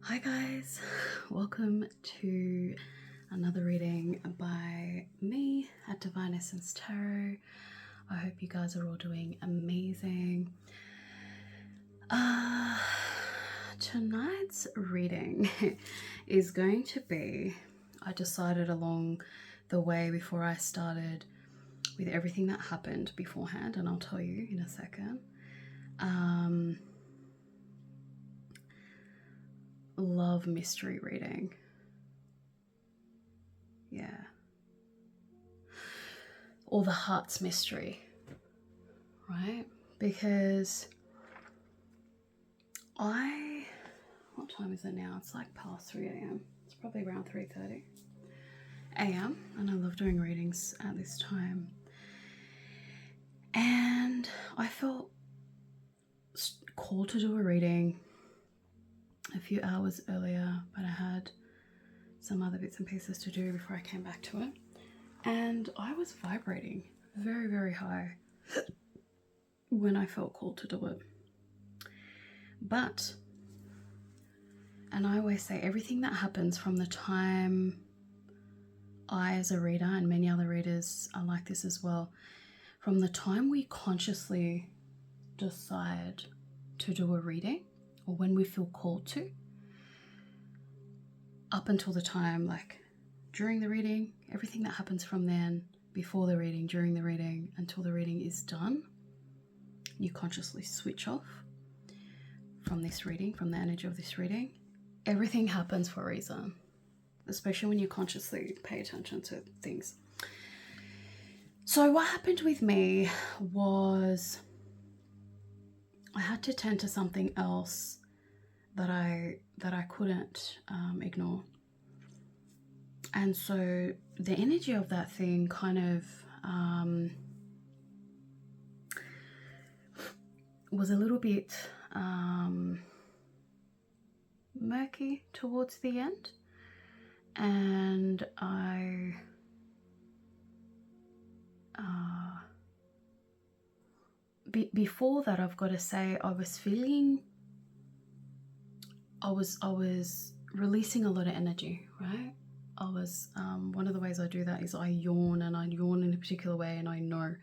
Hi guys, welcome to another reading by me at Divine Essence Tarot. I hope you guys are all doing amazing. Tonight's reading is going to be, I decided along the way before I started with everything that happened beforehand, and I'll tell you in a second. Love mystery reading. Yeah. Or the heart's mystery, right? Because what time is it now? It's like past 3 a.m. It's probably around 3:30 a.m. and I love doing readings at this time. And I felt called to do a reading a few hours earlier, but I had some other bits and pieces to do before I came back to it. And I was vibrating very, very high when I felt called to do it. But, and I always say, everything that happens from the time I, as a reader, and many other readers are like this as well, from the time we consciously decide to do a reading, or when we feel called to, up until the time, like during the reading, everything that happens from then, before the reading, during the reading, until the reading is done, you consciously switch off from this reading, from the energy of this reading. Everything happens for a reason, especially when you consciously pay attention to things. So what happened with me was I had to tend to something else that I couldn't ignore. And so the energy of that thing kind of was a little bit murky towards the end. And before that, I've got to say, I was releasing a lot of energy, right? I was, one of the ways I do that is I yawn, and I yawn in a particular way, and I know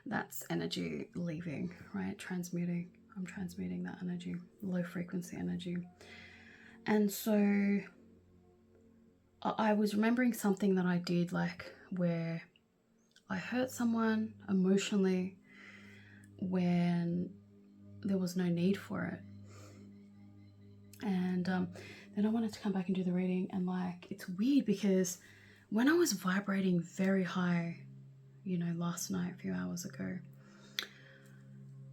that's energy leaving, right? Transmuting. I'm transmuting that energy, low frequency energy. And so I was remembering something that I did, like where I hurt someone emotionally when there was no need for it. And then I wanted to come back and do the reading, and like, it's weird because when I was vibrating very high, you know, last night, a few hours ago,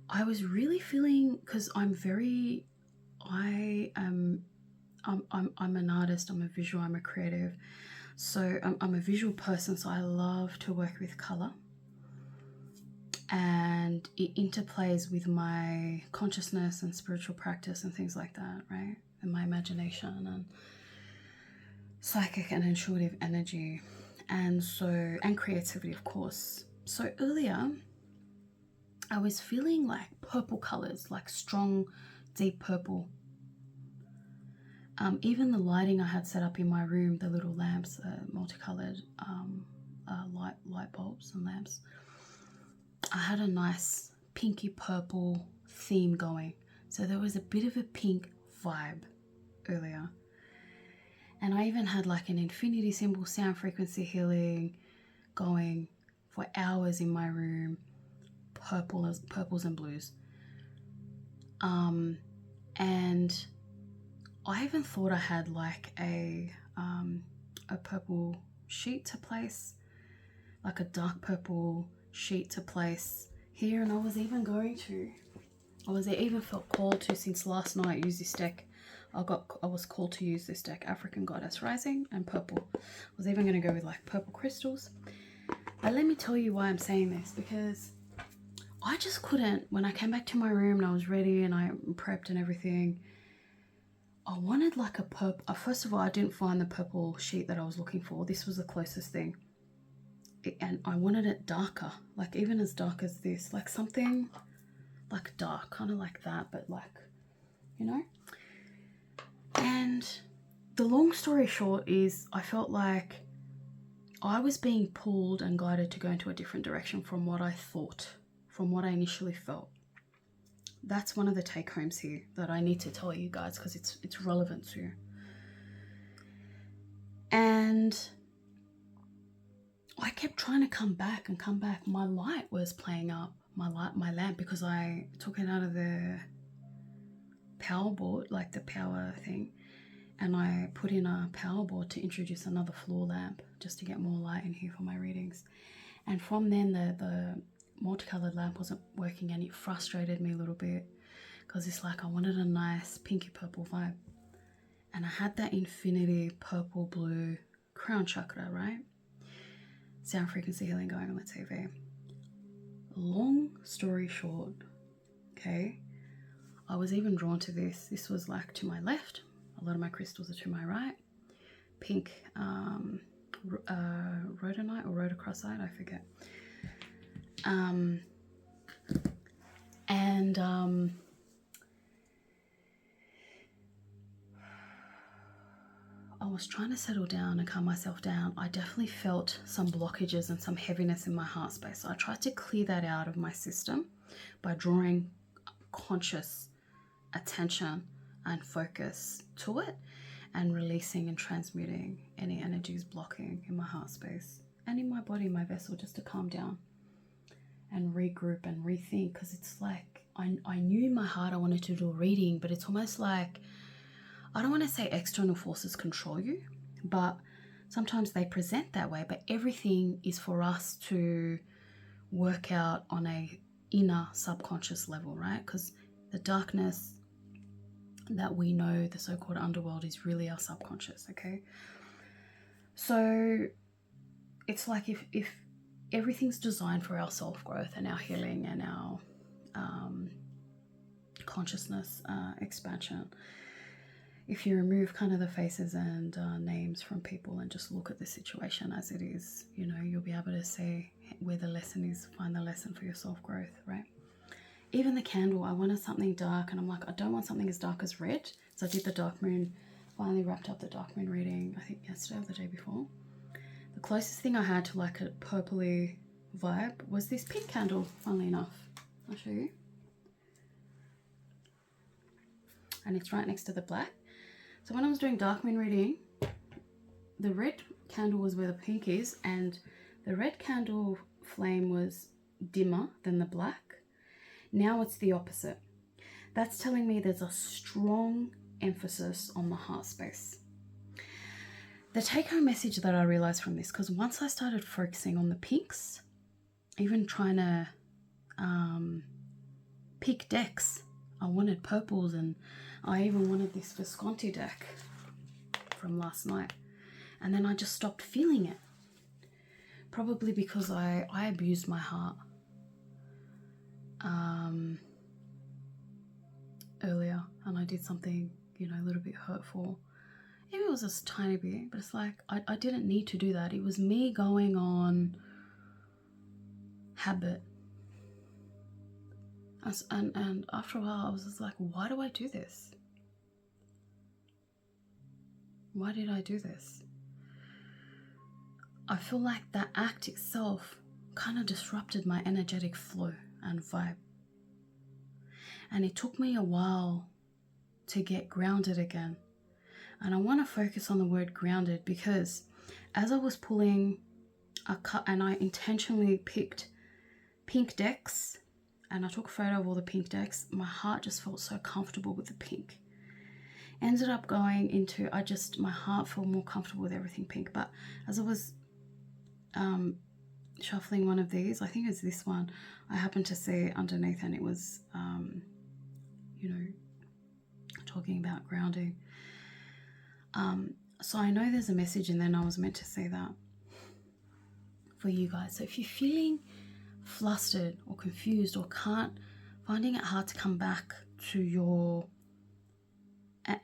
I was really feeling, because I'm an artist, I'm a visual, I'm a creative. So I'm a visual person, so I love to work with color. And it interplays with my consciousness and spiritual practice and things like that, right? And my imagination and psychic and intuitive energy. And so, and creativity, of course. So earlier, I was feeling like purple colors, like strong, deep purple. Even the lighting I had set up in my room, the little lamps, multicolored light bulbs and lamps, I had a nice pinky purple theme going. So there was a bit of a pink vibe earlier. And I even had like an infinity symbol sound frequency healing going for hours in my room, purples and blues. And I even thought I had like a purple sheet to place, like a dark purple sheet to place here. And I was even felt called to, since last night, use this deck. I was called to use this deck, African Goddess Rising and purple. I was even going to go with like purple crystals. But let me tell you why I'm saying this, because I just couldn't, when I came back to my room and I was ready and I prepped and everything, I wanted like a purple. First of all, I didn't find the purple sheet that I was looking for. This was the closest thing. And I wanted it darker, like even as dark as this, like something like dark, kind of like that, but like, you know. And And the long story short is I felt like I was being pulled and guided to go into a different direction from what I thought, from what I initially felt. That's one of the take homes here that I need to tell you guys because it's relevant to you. And I kept trying to come back and come back. My light was playing up, my lamp, because I took it out of the power board, like the power thing, and I put in a power board to introduce another floor lamp just to get more light in here for my readings. And from then the multicolored lamp wasn't working, and it frustrated me a little bit because it's like I wanted a nice pinky purple vibe, and I had that infinity purple blue crown chakra, right? Sound frequency healing going on the TV. Long story short, okay, I was even drawn to this. This was like to my left. A lot of my crystals are to my right. Pink rhodonite or rhodocrosite, I forget. I was trying to settle down and calm myself down. I definitely felt some blockages and some heaviness in my heart space. So I tried to clear that out of my system by drawing conscious attention and focus to it and releasing and transmuting any energies blocking in my heart space and in my body, my vessel, just to calm down and regroup and rethink. Because it's like I knew in my heart I wanted to do a reading, but it's almost like, I don't want to say external forces control you, but sometimes they present that way. But everything is for us to work out on a inner subconscious level, right? Because the darkness that we know, the so-called underworld, is really our subconscious, okay? So it's like if everything's designed for our self-growth and our healing and our consciousness expansion, if you remove kind of the faces and names from people and just look at the situation as it is, you know, you'll be able to see where the lesson is, find the lesson for your self-growth, right? Even the candle, I wanted something dark, and I'm like, I don't want something as dark as red. So I did the dark moon, finally wrapped up the dark moon reading, I think yesterday or the day before. The closest thing I had to like a purpley vibe was this pink candle, funnily enough. I'll show you. And it's right next to the black. So when I was doing dark moon reading, the red candle was where the pink is, and the red candle flame was dimmer than the black. Now it's the opposite. That's telling me there's a strong emphasis on the heart space. The take-home message that I realized from this, because once I started focusing on the pinks, even trying to pick decks, I wanted purples, and I even wanted this Visconti deck from last night. And then I just stopped feeling it. Probably because I abused my heart earlier, and I did something, you know, a little bit hurtful. Maybe it was a tiny bit, but it's like I didn't need to do that. It was me going on habit. And after a while I was just like, why do I do this? Why did I do this? I feel like that act itself kind of disrupted my energetic flow and vibe. And it took me a while to get grounded again. And I want to focus on the word grounded, because as I was pulling a cut, and I intentionally picked pink decks, and I took a photo of all the pink decks, my heart just felt so comfortable with the pink. Ended up going into, my heart felt more comfortable with everything pink. But as I was shuffling one of these, I think it's this one, I happened to see it underneath, and it was, you know, talking about grounding. So I know there's a message in there, and I was meant to say that for you guys. So if you're feeling flustered or confused or finding it hard to come back to your,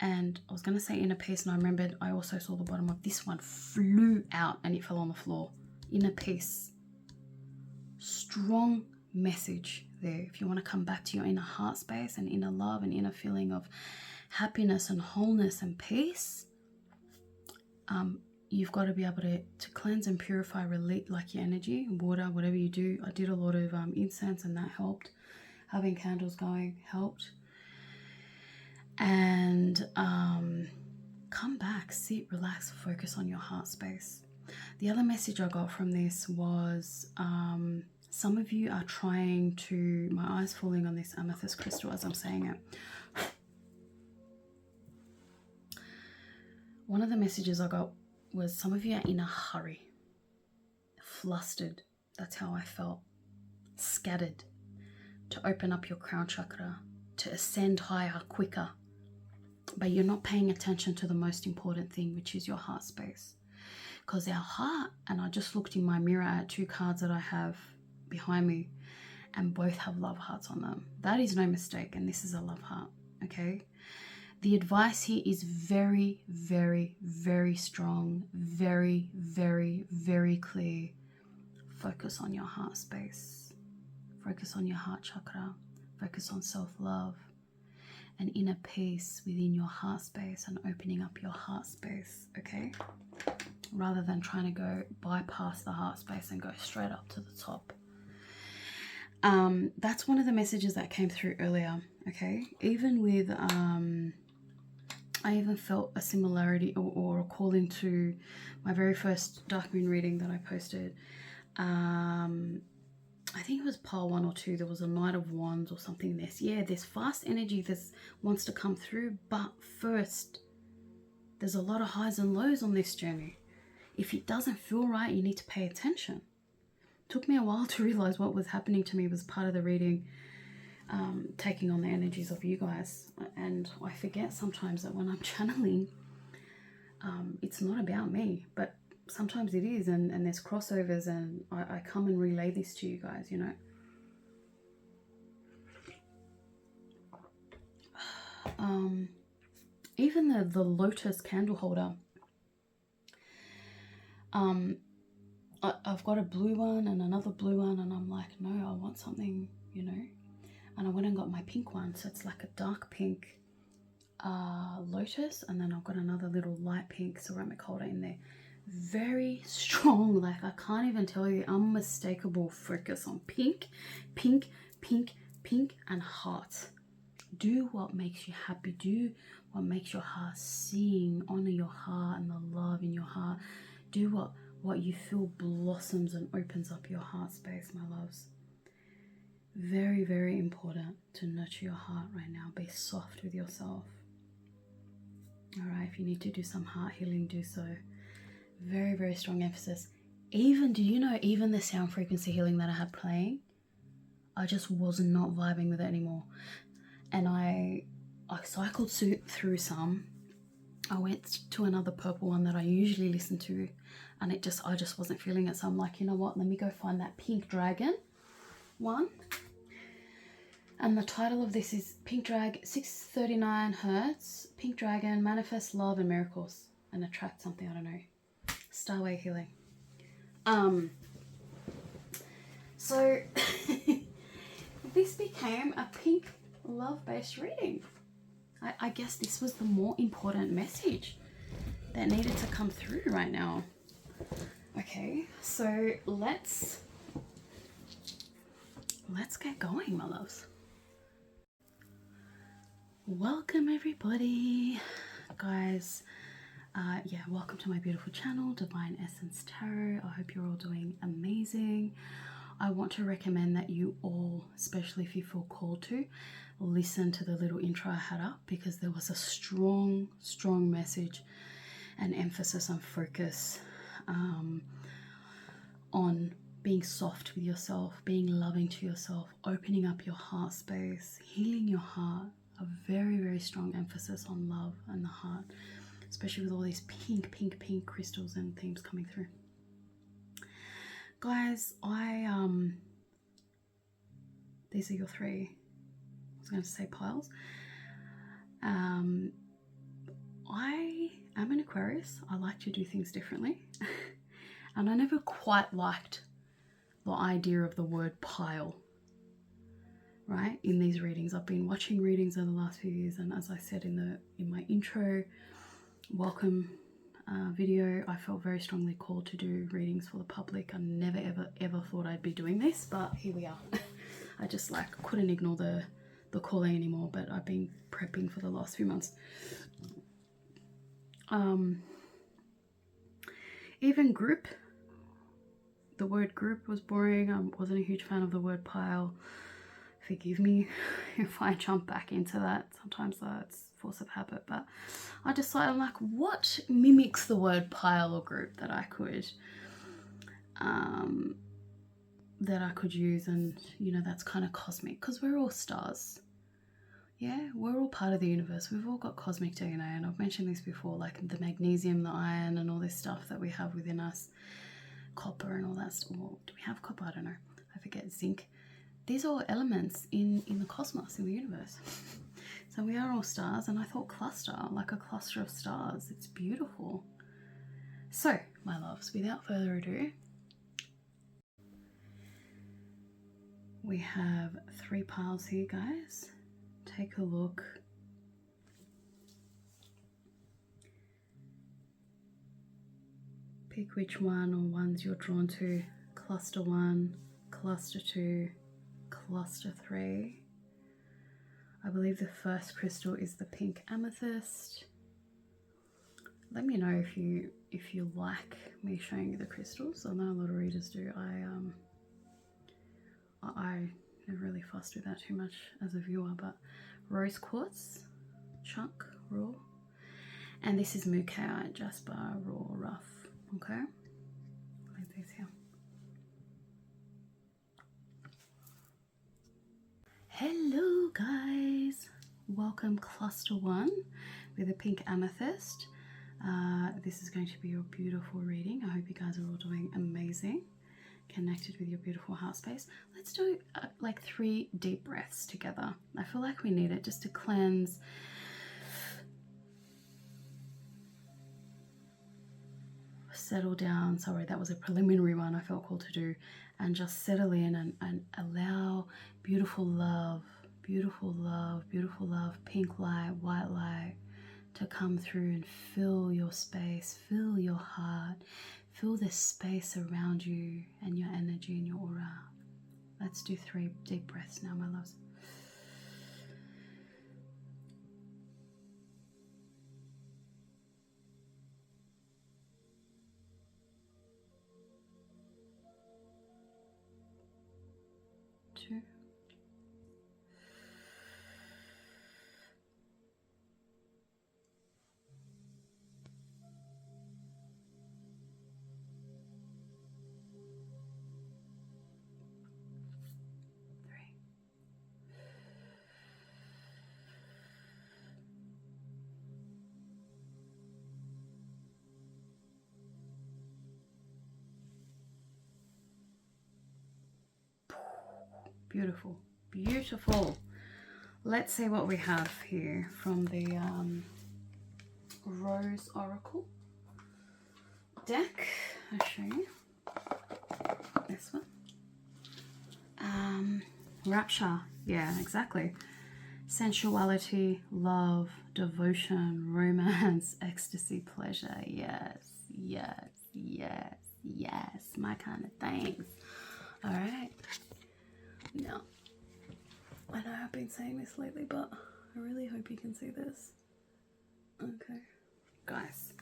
and I was going to say inner peace, and I remembered I also saw the bottom of this one flew out and it fell on the floor. Inner peace. Strong message there. If you want to come back to your inner heart space and inner love and inner feeling of happiness and wholeness and peace, you've got to be able to cleanse and purify, relate like your energy, water, whatever you do. I did a lot of incense and that helped. Having candles going helped. And come back, sit, relax, focus on your heart space. The other message I got from this was some of you are trying to, my eyes falling on this amethyst crystal as I'm saying it. One of the messages I got was some of you are in a hurry, flustered, that's how I felt, scattered, to open up your crown chakra, to ascend higher, quicker, but you're not paying attention to the most important thing, which is your heart space. Because our heart, and I just looked in my mirror at 2 cards that I have behind me, and both have love hearts on them. That is no mistake, and this is a love heart, okay? The advice here is very, very, very strong, very, very, very clear. Focus on your heart space. Focus on your heart chakra. Focus on self-love and inner peace within your heart space and opening up your heart space, okay? Rather than trying to go bypass the heart space and go straight up to the top. That's one of the messages that came through earlier, okay? Even with, I even felt a similarity or a calling to my very first dark moon reading that I posted. I think it was pile 1 or 2. There was a Knight of Wands or something in this. Yeah, there's fast energy that wants to come through, but first, there's a lot of highs and lows on this journey. If it doesn't feel right, you need to pay attention. It took me a while to realize what was happening to me was part of the reading, taking on the energies of you guys. And I forget sometimes that when I'm channeling, it's not about me, but sometimes it is, and there's crossovers, and I come and relay this to you guys, you know. Even the lotus candle holder, I've got a blue one and another blue one, and I'm like, no, I want something, you know. And I went and got my pink one, so it's like a dark pink lotus, and then I've got another little light pink ceramic holder in there. Very strong, like I can't even tell you, unmistakable focus on pink, pink, pink, pink, and heart. Do what makes you happy. Do what makes your heart sing. Honor your heart and the love in your heart. Do what you feel blossoms and opens up your heart space, my loves. Very, very important to nurture your heart right now. Be soft with yourself. All right, if you need to do some heart healing, do so. Very, very strong emphasis. Even, do you know, even the sound frequency healing that I had playing, I just was not vibing with it anymore. And I cycled through some. I went to another purple one that I usually listen to, and I just wasn't feeling it. So I'm like, you know what, let me go find that pink dragon one. And the title of this is Pink Drag, 639 Hertz, Pink Dragon, Manifest Love and Miracles, and attract something, I don't know. Starway healing. So this became a pink love-based reading. I guess this was the more important message that needed to come through right now. Okay, so let's get going, my loves. Welcome everybody, guys. Yeah, welcome to my beautiful channel, Divine Essence Tarot. I hope you're all doing amazing. I want to recommend that you all, especially if you feel called to, listen to the little intro I had up, because there was a strong message and emphasis on focus on being soft with yourself, being loving to yourself, opening up your heart space, healing your heart. A very, very strong emphasis on love and the heart, especially with all these pink crystals and themes coming through. Guys, these are your 3, I was going to say piles. I am an Aquarius. I like to do things differently. And I never quite liked the idea of the word pile. right? In these readings, I've been watching readings over the last few years, and as I said in my intro welcome video, I felt very strongly called to do readings for the public. I never ever thought I'd be doing this, but here we are. I just like couldn't ignore the calling anymore, but I've been prepping for the last few months. Even group, the word group was boring. I wasn't a huge fan of the word pile. Forgive me if I jump back into that. Sometimes that's force of habit, but I decided, I'm like, what mimics the word pile or group that I could use, and you know, that's kind of cosmic, because we're all stars. Yeah, we're all part of the universe. We've all got cosmic DNA, and I've mentioned this before, like the magnesium, the iron, and all this stuff that we have within us, copper and all that stuff. Well, do we have copper? I don't know. I forget. Zinc. These are all elements in the cosmos, in the universe. So we are all stars, and I thought cluster, like a cluster of stars. It's beautiful. So, my loves, without further ado, we have 3 piles here, guys. Take a look. Pick which one or ones you're drawn to. Cluster 1, cluster 2, cluster 3. I believe the first crystal is the pink amethyst. Let me know if you like me showing you the crystals. I know a lot of readers do. I never really fussed with that too much as a viewer, but rose quartz, chunk, raw, and this is mookaite, jasper, raw, rough. Okay, like these here. Hello guys, welcome cluster 1 with a pink amethyst. This is going to be your beautiful reading. I hope you guys are all doing amazing, connected with your beautiful heart space. Let's do like 3 deep breaths together. I feel like we need it just to cleanse, settle down. Sorry, that was a preliminary one I felt called to do, and just settle in and allow beautiful love, beautiful love, beautiful love, pink light, white light to come through and fill your space, fill your heart, fill this space around you and your energy and your aura. Let's do 3 deep breaths now, my loves. Two. 3. Beautiful, beautiful. Let's see what we have here from the Rose Oracle deck. I'll show you this one. Rapture, yeah, exactly. Sensuality, love, devotion, romance, ecstasy, pleasure. Yes, yes, yes, yes, my kind of things. All right. Now, I know I've been saying this lately, but I really hope you can see this. Okay, guys,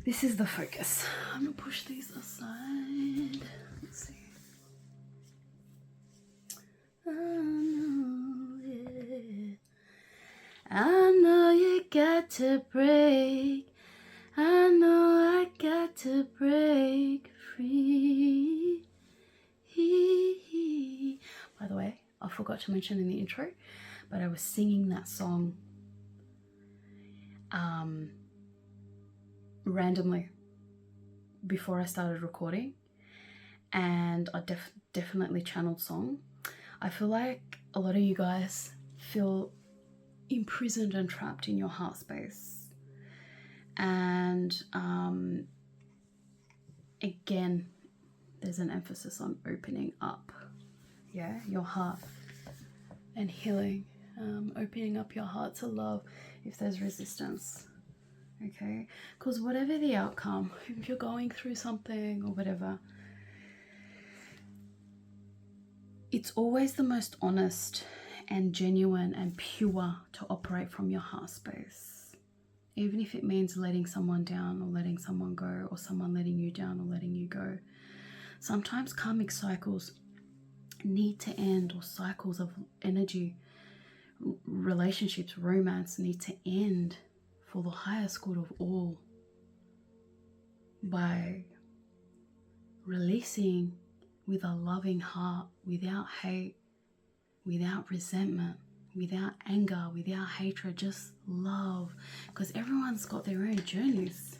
this is the focus. I'm gonna push these aside. Let's see. I know you got to break. I know I got to break free. By the way, I forgot to mention in the intro, but I was singing that song randomly before I started recording, and I definitely channeled song. I feel like a lot of you guys feel imprisoned and trapped in your heart space, and again, there's an emphasis on opening up. yeah, your heart and healing, opening up your heart to love if there's resistance, okay? Because whatever the outcome, if you're going through something or whatever, it's always the most honest and genuine and pure to operate from your heart space. Even if it means letting someone down or letting someone go, or someone letting you down or letting you go. Sometimes karmic cycles need to end, or cycles of energy, relationships, romance need to end for the highest good of all, by releasing with a loving heart, without hate, without resentment, without anger, without hatred, just love, because everyone's got their own journeys.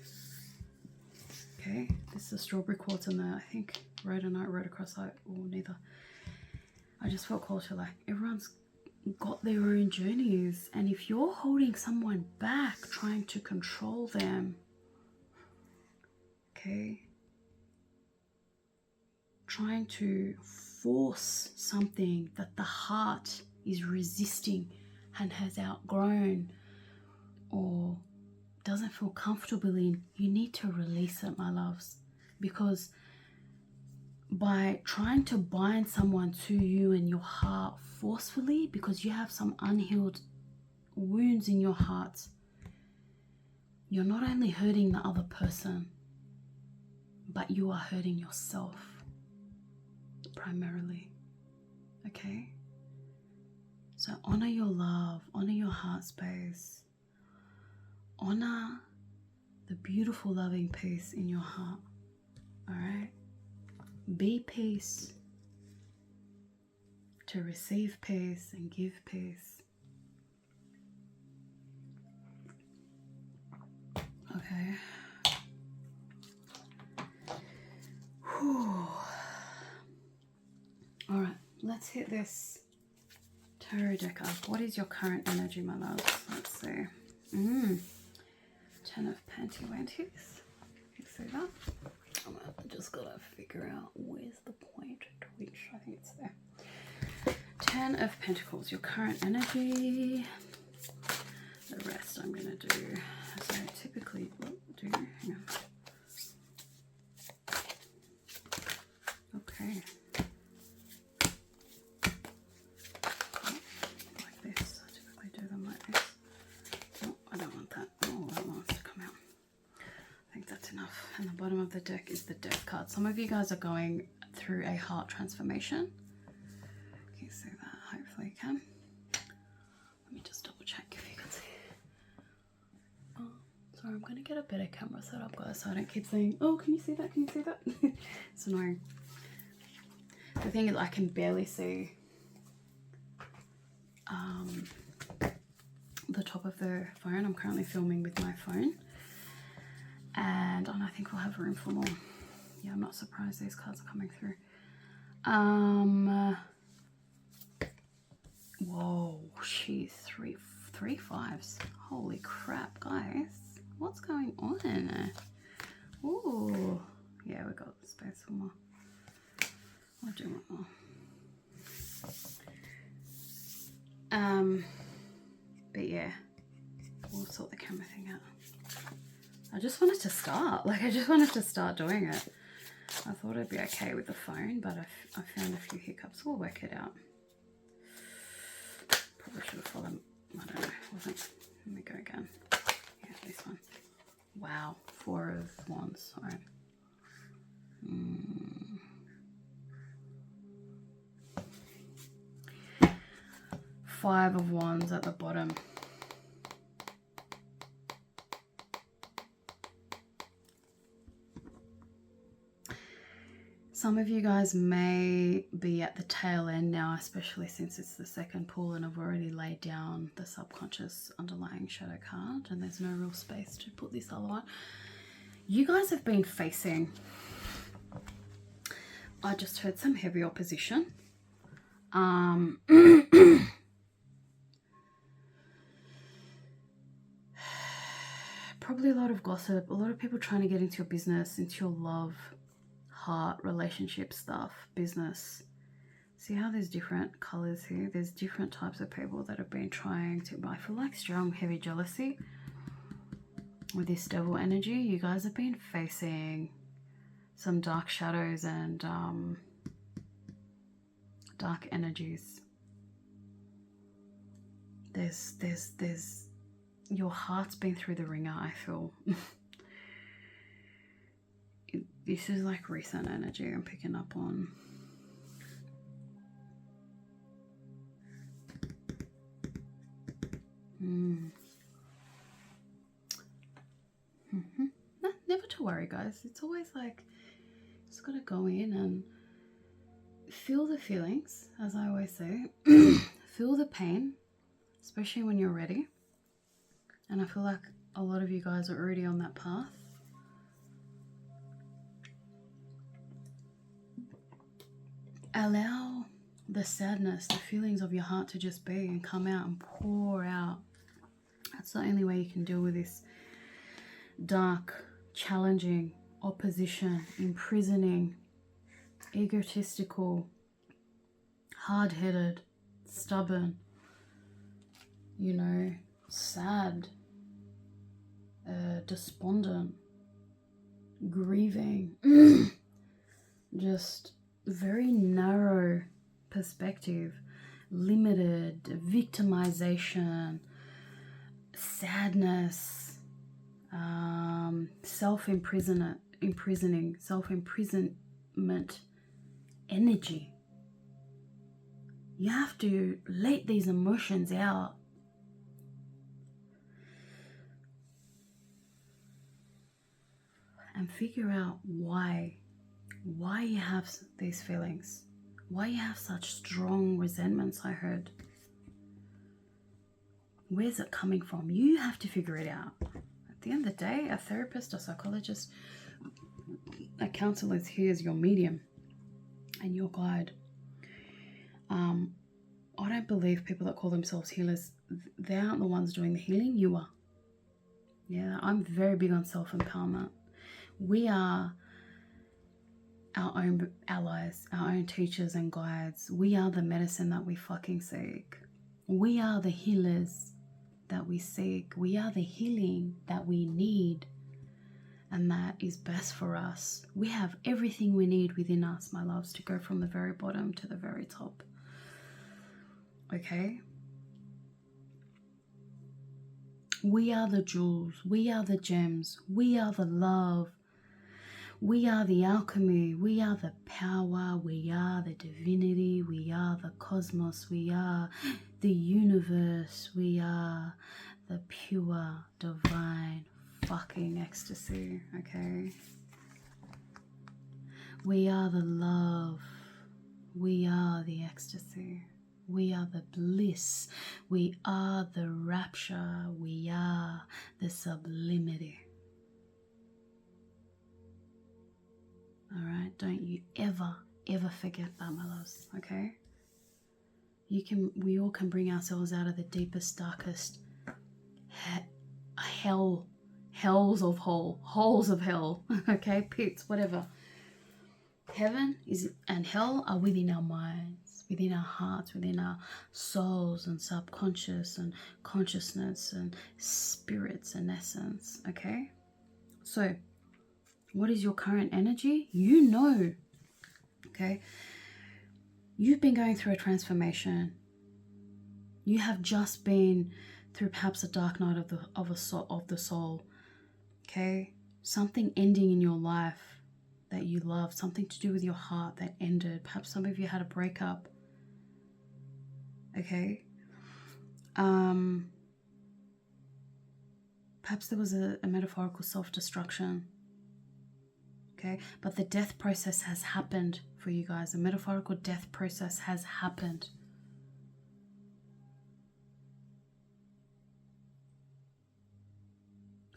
Okay, this is a strawberry quartz in there. I think rhodonite, rhodochrosite, or neither. I just felt called to, like, everyone's got their own journeys, and if you're holding someone back, trying to control them, okay, trying to force something that the heart is resisting and has outgrown or doesn't feel comfortable in, you need to release it, my loves. Because by trying to bind someone to you and your heart forcefully, because you have some unhealed wounds in your heart, you're not only hurting the other person, but you are hurting yourself primarily. Okay? So honor your love, honor your heart space, honor the beautiful loving peace in your heart. All right? Be peace to receive peace and give peace. Okay. Whew. All right, let's hit this tarot deck up. What is your current energy, my loves? Let's see. 10 of Pentawentes. You see that? I just gotta figure out where's the point to which. I think it's there. 10 of Pentacles, your current energy. The rest I'm gonna do as I typically do. Hang on. Okay. Like this. I typically do them like this. Oh, I don't want that. Oh, that wants to come out. I think that's enough. And the bottom of the deck is the death card. Some of you guys are going through a heart transformation. Can you see that? Hopefully you can. Let me just double check if you can see. Oh, sorry, I'm going to get a better camera set up, guys, so I don't keep saying, oh, can you see that? Can you see that? It's annoying. The thing is, I can barely see the top of the phone. I'm currently filming with my phone. And I think we'll have room for more. Yeah, I'm not surprised these cards are coming through. Whoa, she's three fives. Holy crap, guys. What's going on? Ooh, yeah, we got space for more. I'll do one more. But yeah, we'll sort the camera thing out. I just wanted to start. Like, I just wanted to start doing it. I thought I'd be okay with the phone, but I found a few hiccups. We'll work it out. Probably should have followed. I don't know. Wasn't. Let me go again. Yeah, this one. Wow. 4 of Wands. All right. 5 of Wands at the bottom. Some of you guys may be at the tail end now, especially since it's the second pull and I've already laid down the subconscious underlying shadow card and there's no real space to put this other one. You guys have been facing, I just heard some heavy opposition. Probably a lot of gossip, a lot of people trying to get into your business, into your love, heart, relationship stuff, business, See how there's different colors here? There's different types of people that have been trying to, I feel like strong, heavy jealousy with this devil energy. You guys have been facing some dark shadows and dark energies. There's your heart's been through the ringer, I feel. This is like recent energy I'm picking up on. No, never to worry, guys. It's always like, just gotta go in and feel the feelings, as I always say. Feel the pain, especially when you're ready. And I feel like a lot of you guys are already on that path. Allow the sadness, the feelings of your heart to just be and come out and pour out. That's the only way you can deal with this dark, challenging, opposition, imprisoning, egotistical, hard-headed, stubborn, you know, sad, despondent, grieving, just very narrow perspective, limited, victimization, sadness, self-imprisonment energy. You have to let these emotions out. And figure out why you have these feelings, why you have such strong resentments. I heard. Where's it coming from? You have to figure it out. At the end of the day, a therapist, a psychologist, a counselor is here as your medium and your guide. I don't believe people that call themselves healers, they aren't the ones doing the healing, you are. Yeah, I'm very big on self-empowerment. We are our own allies, our own teachers and guides. We are the medicine that we fucking seek. We are the healers that we seek. We are the healing that we need, and that is best for us. We have everything we need within us, my loves, to go from the very bottom to the very top. Okay? We are the jewels. We are the gems. We are the love. We are the alchemy. We are the power. We are the divinity. We are the cosmos. We are the universe. We are the pure, divine fucking ecstasy. Okay? We are the love. We are the ecstasy. We are the bliss. We are the rapture. We are the sublimity. All right, don't you ever forget that, my loves, okay? We all can bring ourselves out of the deepest, darkest holes of hell, okay? Pits, whatever. Heaven and hell are within our minds, within our hearts, within our souls and subconscious and consciousness and spirits and essence, okay? So, what is your current energy? You know, okay? You've been going through a transformation. You have just been through perhaps a dark night of the soul, okay? Something ending in your life that you love, something to do with your heart that ended. Perhaps some of you had a breakup, okay? Perhaps there was a metaphorical self-destruction, okay? But the death process has happened for you guys. The metaphorical death process has happened.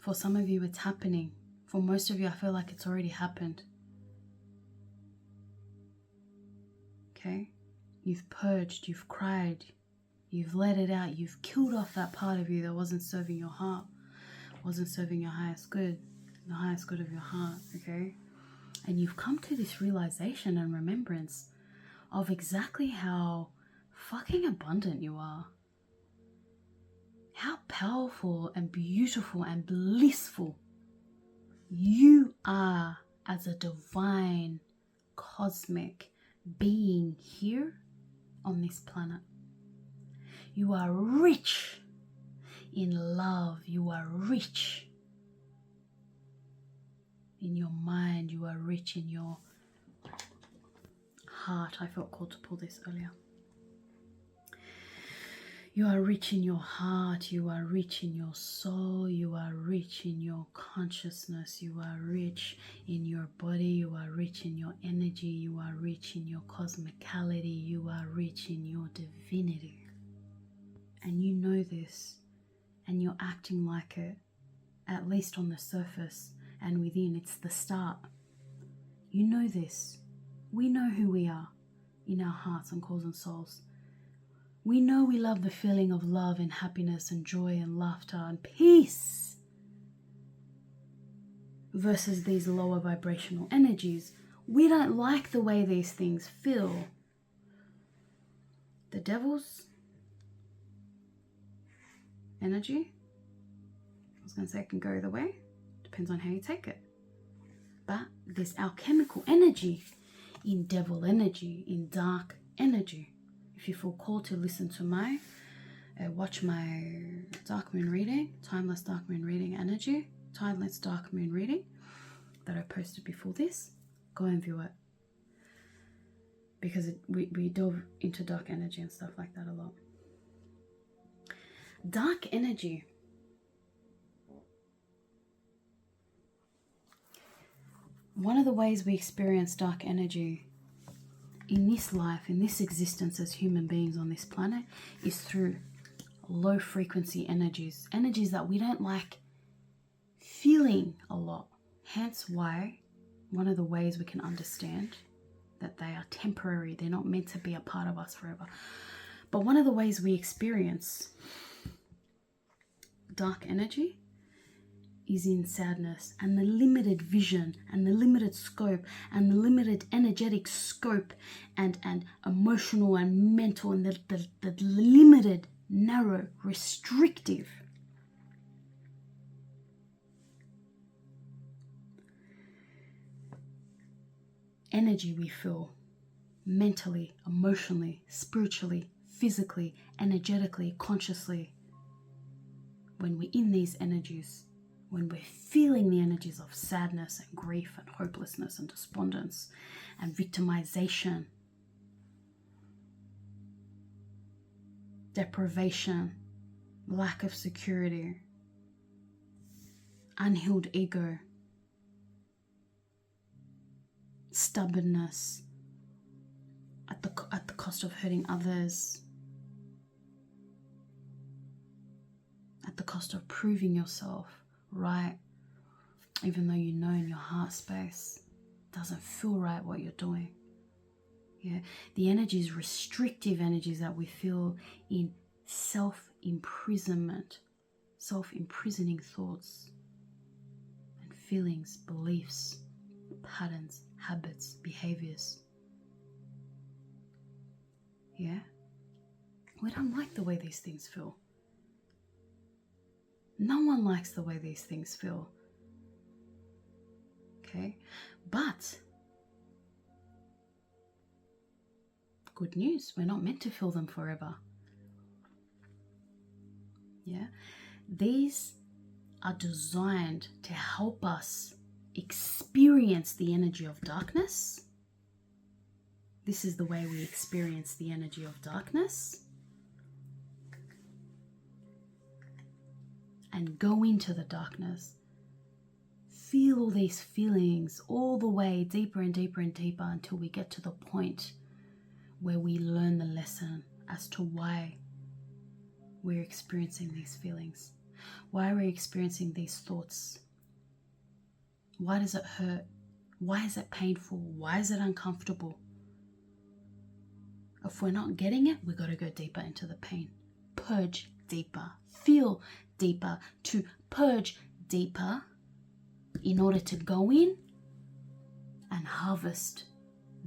For some of you, it's happening. For most of you, I feel like it's already happened. Okay? You've purged, you've cried, you've let it out, you've killed off that part of you that wasn't serving your heart, wasn't serving your highest good, the highest good of your heart, okay? And you've come to this realization and remembrance of exactly how fucking abundant you are. How powerful and beautiful and blissful you are as a divine, cosmic being here on this planet. You are rich in love. You are rich in your mind. You are rich in your heart. I felt called to pull this earlier. You are rich in your heart. You are rich in your soul. You are rich in your consciousness. You are rich in your body. You are rich in your energy. You are rich in your cosmicality. You are rich in your divinity. And you know this, and you're acting like it, at least on the surface and within. It's the start. You know this. We know who we are in our hearts and cores and souls. We know we love the feeling of love and happiness and joy and laughter and peace versus these lower vibrational energies. We don't like the way these things feel. The devil's energy, I was going to say it can go either way. Depends on how you take it. But this alchemical energy in devil energy, in dark energy. If you feel called to listen to my, watch my dark moon reading, timeless dark moon reading energy, timeless dark moon reading that I posted before this, go and view it. Because we delve into dark energy and stuff like that a lot. Dark energy. One of the ways we experience dark energy in this life, in this existence as human beings on this planet, is through low frequency energies. Energies that we don't like feeling a lot. Hence why one of the ways we can understand that they are temporary, they're not meant to be a part of us forever. But one of the ways we experience dark energy is in sadness and the limited vision and the limited scope and the limited energetic scope and emotional and mental and the limited, narrow, restrictive energy we feel mentally, emotionally, spiritually, physically, energetically, consciously when we're in these energies. When we're feeling the energies of sadness and grief and hopelessness and despondence and victimization, deprivation, lack of security, unhealed ego, stubbornness at the cost of hurting others, at the cost of proving yourself right, even though you know in your heart space it doesn't feel right what you're doing. Yeah, the energies, restrictive energies that we feel in self-imprisonment, self-imprisoning thoughts and feelings, beliefs, patterns, habits, behaviors. Yeah, we don't like the way these things feel. No one likes the way these things feel. Okay, but good news, we're not meant to feel them forever. Yeah, these are designed to help us experience the energy of darkness. This is the way we experience the energy of darkness. And go into the darkness. Feel all these feelings all the way deeper and deeper and deeper until we get to the point where we learn the lesson as to why we're experiencing these feelings. Why are we experiencing these thoughts? Why does it hurt? Why is it painful? Why is it uncomfortable? If we're not getting it, we've got to go deeper into the pain. Purge deeper. Feel deeper. To purge deeper in order to go in and harvest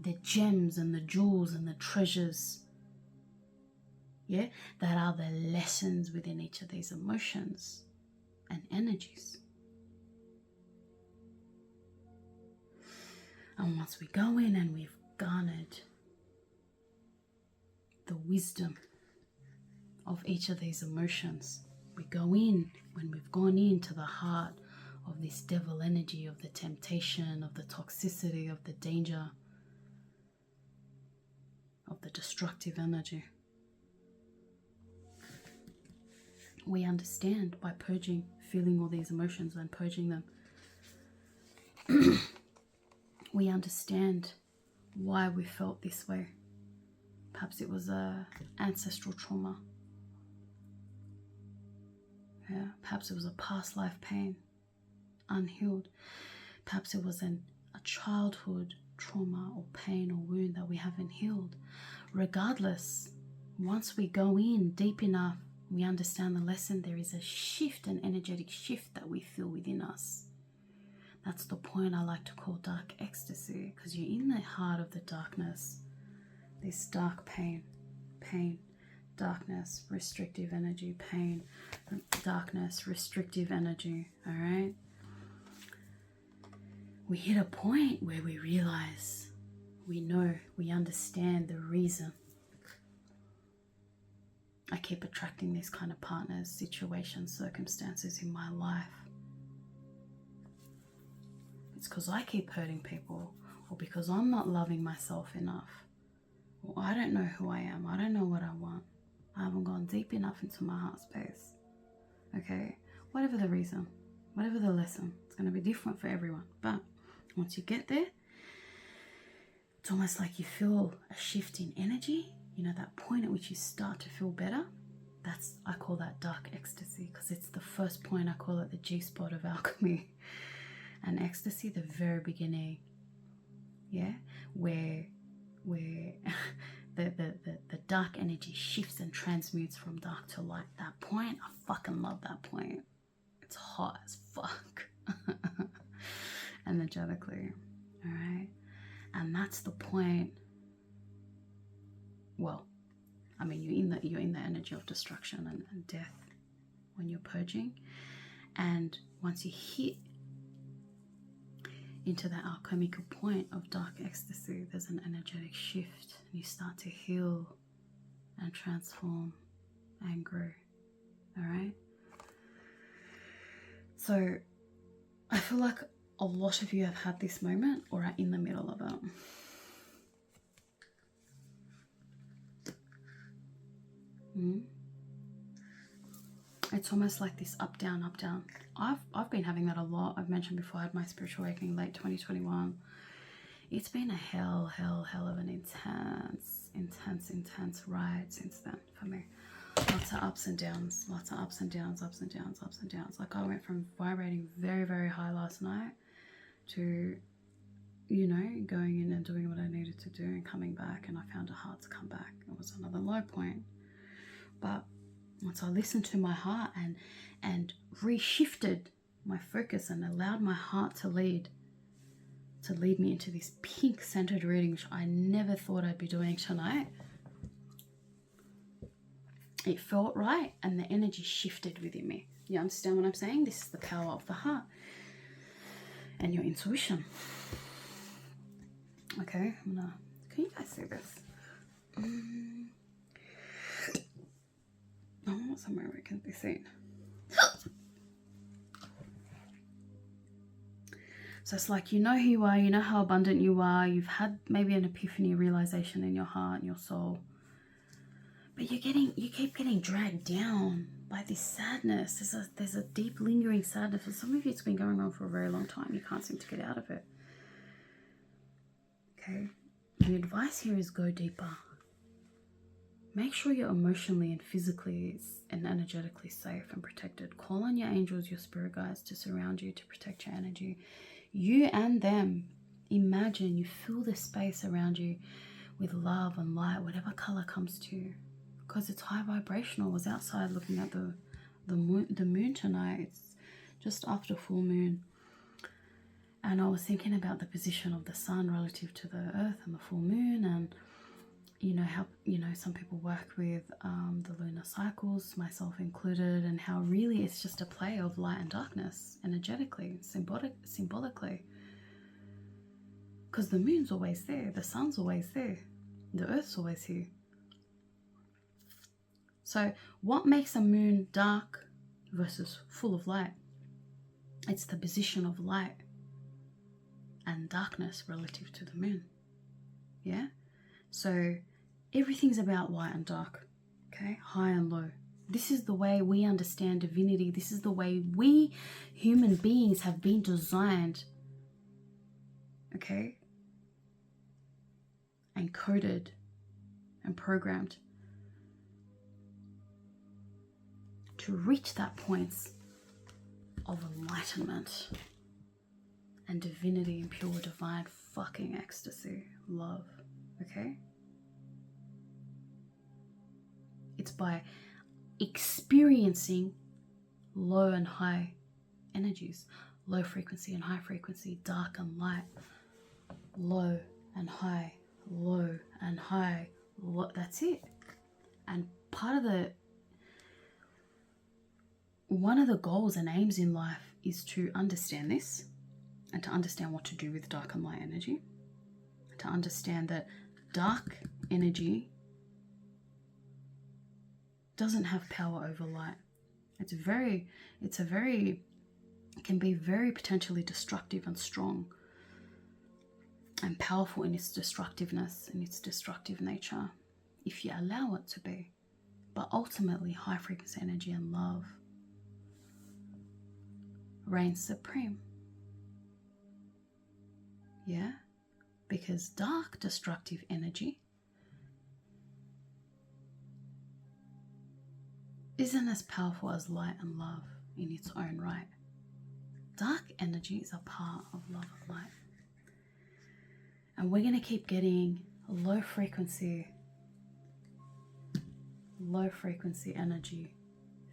the gems and the jewels and the treasures, yeah, that are the lessons within each of these emotions and energies. And once we go in and we've garnered the wisdom of each of these emotions, we go in, when we've gone into the heart of this devil energy, of the temptation, of the toxicity, of the danger, of the destructive energy, we understand by purging, feeling all these emotions and purging them. We understand why we felt this way. Perhaps it was a ancestral trauma. Yeah, perhaps it was a past life pain, unhealed. Perhaps it was a childhood trauma or pain or wound that we haven't healed. Regardless, once we go in deep enough, we understand the lesson, there is a shift, an energetic shift that we feel within us. That's the point I like to call dark ecstasy, because you're in the heart of the darkness. This dark pain, darkness, restrictive energy, pain, darkness, restrictive energy, all right? We hit a point where we realize, we know, we understand the reason I keep attracting these kind of partners, situations, circumstances in my life. It's because I keep hurting people, or because I'm not loving myself enough, or I don't know who I am, I don't know what I want, I haven't gone deep enough into my heart space. Okay, whatever the reason, whatever the lesson, it's going to be different for everyone. But once you get there, it's almost like you feel a shift in energy. You know, that point at which you start to feel better. I call that dark ecstasy, because it's the first point. I call it the G-spot of alchemy. And ecstasy, the very beginning, yeah, where the dark energy shifts and transmutes from dark to light. That point, I fucking love that point. It's hot as fuck. Energetically, all right? And that's the point. Well, I mean, you're in the energy of destruction and death when you're purging. And once you hit into that alchemical point of dark ecstasy, there's an energetic shift, and you start to heal and transform and grow. All right? So I feel like a lot of you have had this moment or are in the middle of it. It's almost like this up, down, up, down. I've been having that a lot. I've mentioned before, I had my spiritual awakening late 2021. It's been a hell of an intense ride since then for me. Lots of ups and downs, ups and downs. Like I went from vibrating very, very high last night to, you know, going in and doing what I needed to do and coming back, and I found it hard to come back. It was another low point. But once I listened to my heart and reshifted my focus and allowed my heart to lead me into this pink centered reading, which I never thought I'd be doing tonight, it felt right and the energy shifted within me. You understand what I'm saying? This is the power of the heart and your intuition. Okay, can you guys see this? I want somewhere where it can be seen. So it's like, you know who you are, you know how abundant you are, you've had maybe an epiphany, realization in your heart and your soul, but you keep getting dragged down by this sadness. There's a deep lingering sadness. For some of you, it's been going on for a very long time. You can't seem to get out of it. Okay, the advice here is go deeper. Make sure you're emotionally and physically and energetically safe and protected. Call on your angels, your spirit guides to surround you, to protect your energy. You and them. Imagine you fill the space around you with love and light, whatever color comes to you. Because it's high vibrational. I was outside looking at the moon tonight. It's just after full moon. And I was thinking about the position of the sun relative to the earth and the full moon, and you know how, you know, some people work with the lunar cycles, myself included, and how really it's just a play of light and darkness, energetically, symbolically. Because the moon's always there, the sun's always there, the earth's always here. So what makes a moon dark versus full of light? It's the position of light and darkness relative to the moon. Yeah? So everything's about light and dark, okay? High and low. This is the way we understand divinity. This is the way we human beings have been designed, okay? And coded and programmed to reach that point of enlightenment and divinity and pure divine fucking ecstasy, love, okay? It's by experiencing low and high energies, low frequency and high frequency, dark and light, low and high, low and high, that's it. And one of the goals and aims in life is to understand this, and to understand what to do with dark and light energy, to understand that dark energy doesn't have power over light. It can be very potentially destructive and strong and powerful in its destructiveness and its destructive nature if you allow it to be. But ultimately, high frequency energy and love reigns supreme. Yeah? Because dark destructive energy isn't as powerful as light and love in its own right. Dark energy is a part of love and light. And we're going to keep getting low frequency energy,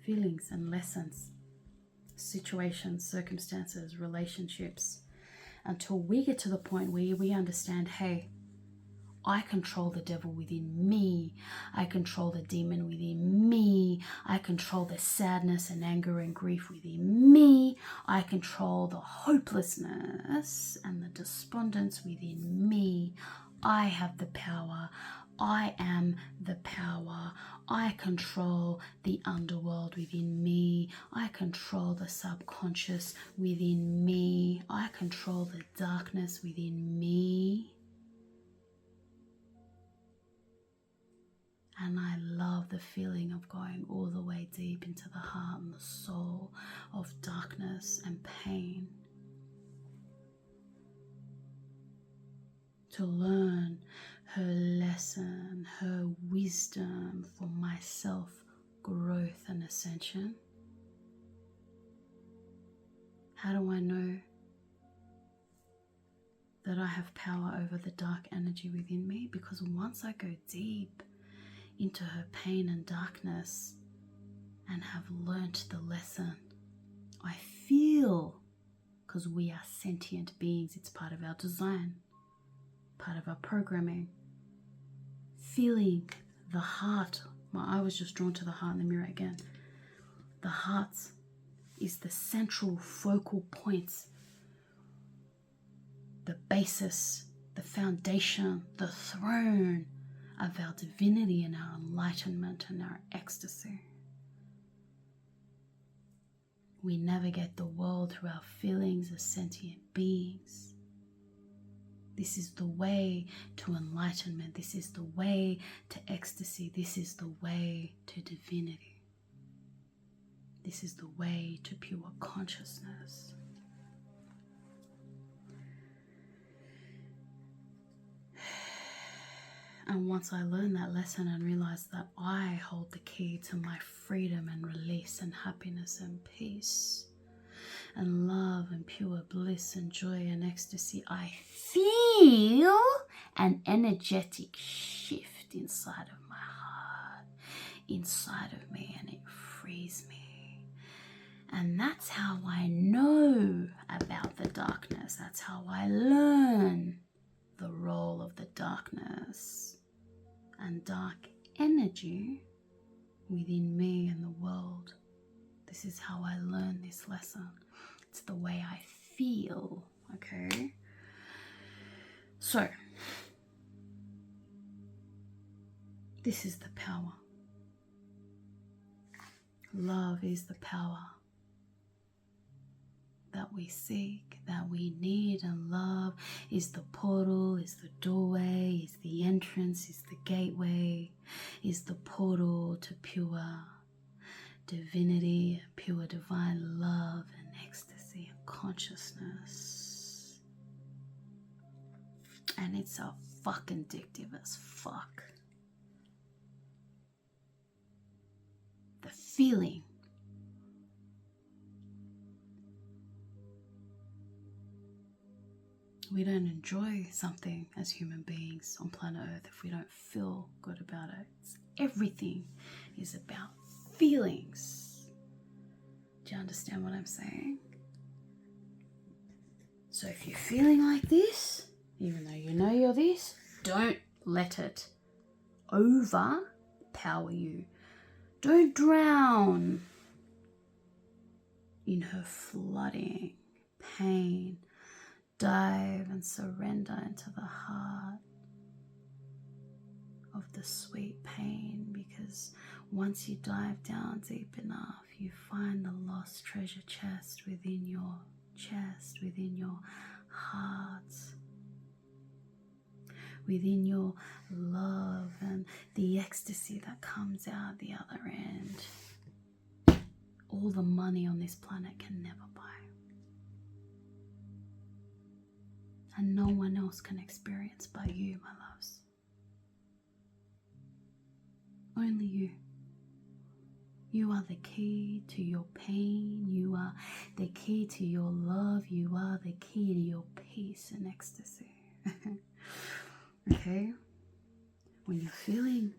feelings and lessons, situations, circumstances, relationships, until we get to the point where we understand, hey, I control the devil within me. I control the demon within me. I control the sadness and anger and grief within me. I control the hopelessness and the despondence within me. I have the power. I am the power. I control the underworld within me. I control the subconscious within me. I control the darkness within me. And I love the feeling of going all the way deep into the heart and the soul of darkness and pain, to learn her lesson, her wisdom for my self-growth and ascension. How do I know that I have power over the dark energy within me? Because once I go deep into her pain and darkness and have learnt the lesson, I feel, because we are sentient beings, it's part of our design, part of our programming, feeling the heart. My eye was just drawn to the heart in the mirror again. The heart is the central focal point, the basis, the foundation, the throne of our divinity and our enlightenment and our ecstasy. We navigate the world through our feelings as sentient beings. This is the way to enlightenment. This is the way to ecstasy. This is the way to divinity. This is the way to pure consciousness. And once I learned that lesson and realized that I hold the key to my freedom and release and happiness and peace and love and pure bliss and joy and ecstasy, I feel an energetic shift inside of my heart, inside of me, and it frees me. And that's how I know about the darkness. as that's how I learn the role of the darkness and dark energy within me and the world. This is how I learn this lesson. It's the way I feel, okay? So, this is the power. Love is the power that we seek, that we need, and love is the portal, is the doorway, is the entrance, is the gateway, is the portal to pure divinity, pure divine love and ecstasy and consciousness. And it's so fucking addictive as fuck. The feeling. We don't enjoy something as human beings on planet Earth if we don't feel good about it. Everything is about feelings. Do you understand what I'm saying? So if you're feeling like this, even though you know you're this, don't let it overpower you. Don't drown in her flooding pain. Dive and surrender into the heart of the sweet pain, because once you dive down deep enough, you find the lost treasure chest within your chest, within your heart, within your love and the ecstasy that comes out the other end. All the money on this planet can never buy. And no one else can experience but you, my loves. Only you. You are the key to your pain. You are the key to your love. You are the key to your peace and ecstasy. Okay? When you're feeling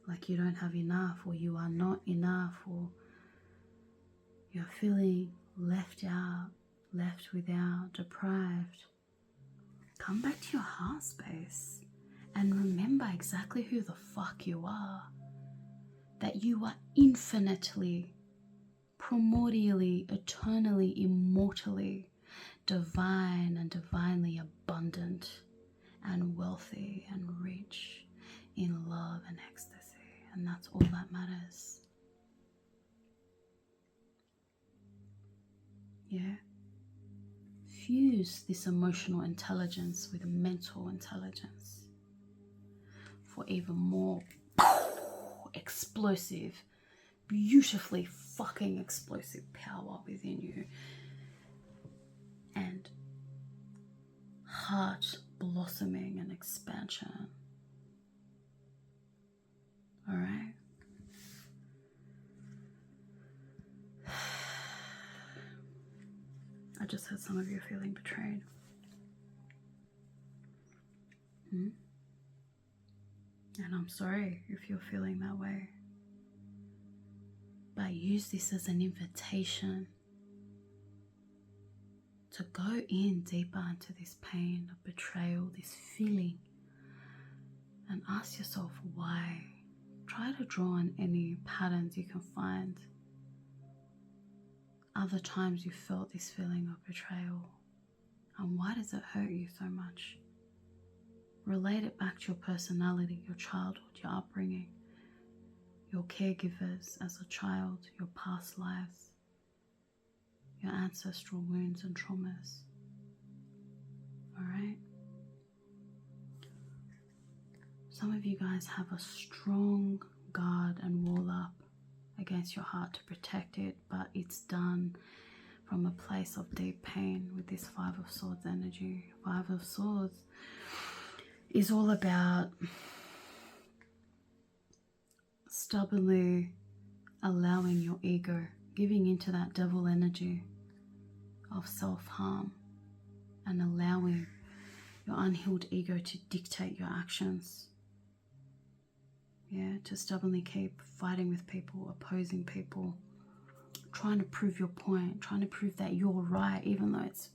like you don't have enough, or you are not enough, or you're feeling left out, left without, deprived, come back to your heart space and remember exactly who the fuck you are. That you are infinitely, primordially, eternally, immortally divine and divinely abundant and wealthy and rich in love and ecstasy. And that's all that matters. Yeah? Fuse this emotional intelligence with mental intelligence for even more explosive, beautifully fucking explosive power within you and heart blossoming and expansion. All right? I just heard some of you feeling betrayed. And I'm sorry if you're feeling that way. But use this as an invitation to go in deeper into this pain of betrayal, this feeling, and ask yourself why. Try to draw on any patterns you can find. Other times you felt this feeling of betrayal, and why does it hurt you so much? Relate it back to your personality, your childhood, your upbringing, your caregivers as a child, your past lives, your ancestral wounds and traumas. All right? Some of you guys have a strong guard and wall up against your heart to protect it, but it's done from a place of deep pain with this Five of Swords energy. Five of Swords is all about stubbornly allowing your ego, giving into that devil energy of self-harm and allowing your unhealed ego to dictate your actions. Yeah, to stubbornly keep fighting with people, opposing people, trying to prove your point, trying to prove that you're right, even though it's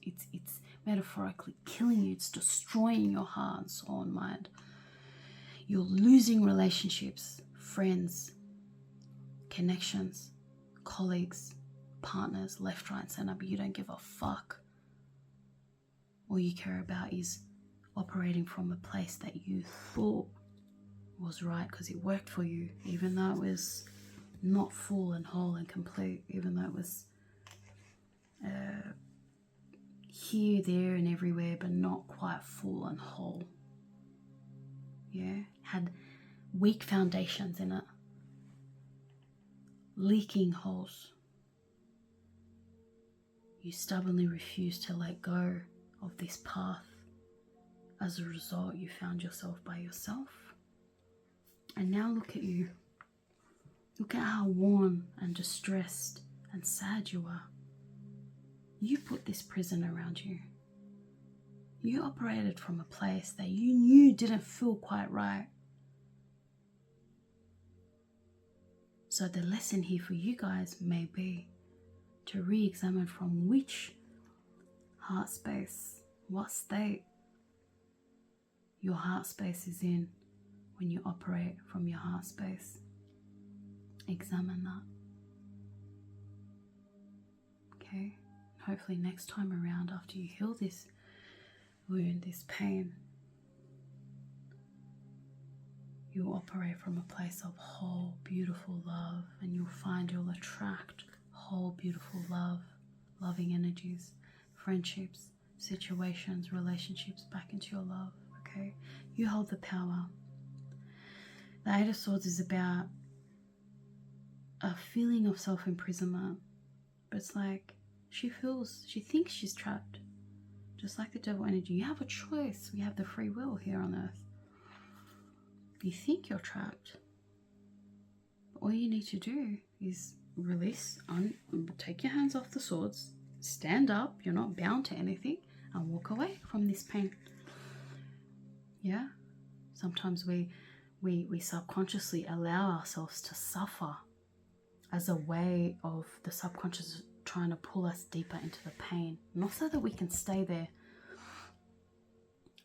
metaphorically killing you, it's destroying your heart and soul and mind. You're losing relationships, friends, connections, colleagues, partners, left, right, center, but you don't give a fuck. All you care about is operating from a place that you thought was right because it worked for you, even though it was not full and whole and complete, even though it was here, there, and everywhere, but not quite full and whole. Yeah, had weak foundations in it, leaking holes. You stubbornly refused to let go of this path. As a result, you found yourself by yourself. And now look at you. Look at how worn and distressed and sad you are. You put this prison around you. You operated from a place that you knew didn't feel quite right. So the lesson here for you guys may be to re-examine from which heart space, what state your heart space is in when you operate from your heart space. Examine that. Okay? Hopefully next time around, after you heal this wound, this pain, you'll operate from a place of whole, beautiful love, and you'll find you'll attract whole, beautiful love, loving energies, friendships, situations, relationships back into your love. Okay? You hold the power. The Eight of Swords is about a feeling of self-imprisonment, but it's like she thinks she's trapped, just like the devil energy. You have a choice. We have the free will here on earth. You think you're trapped, but all you need to do is release, take your hands off the swords, stand up, you're not bound to anything, and walk away from this pain. Yeah, sometimes we subconsciously allow ourselves to suffer as a way of the subconscious trying to pull us deeper into the pain, not so that we can stay there,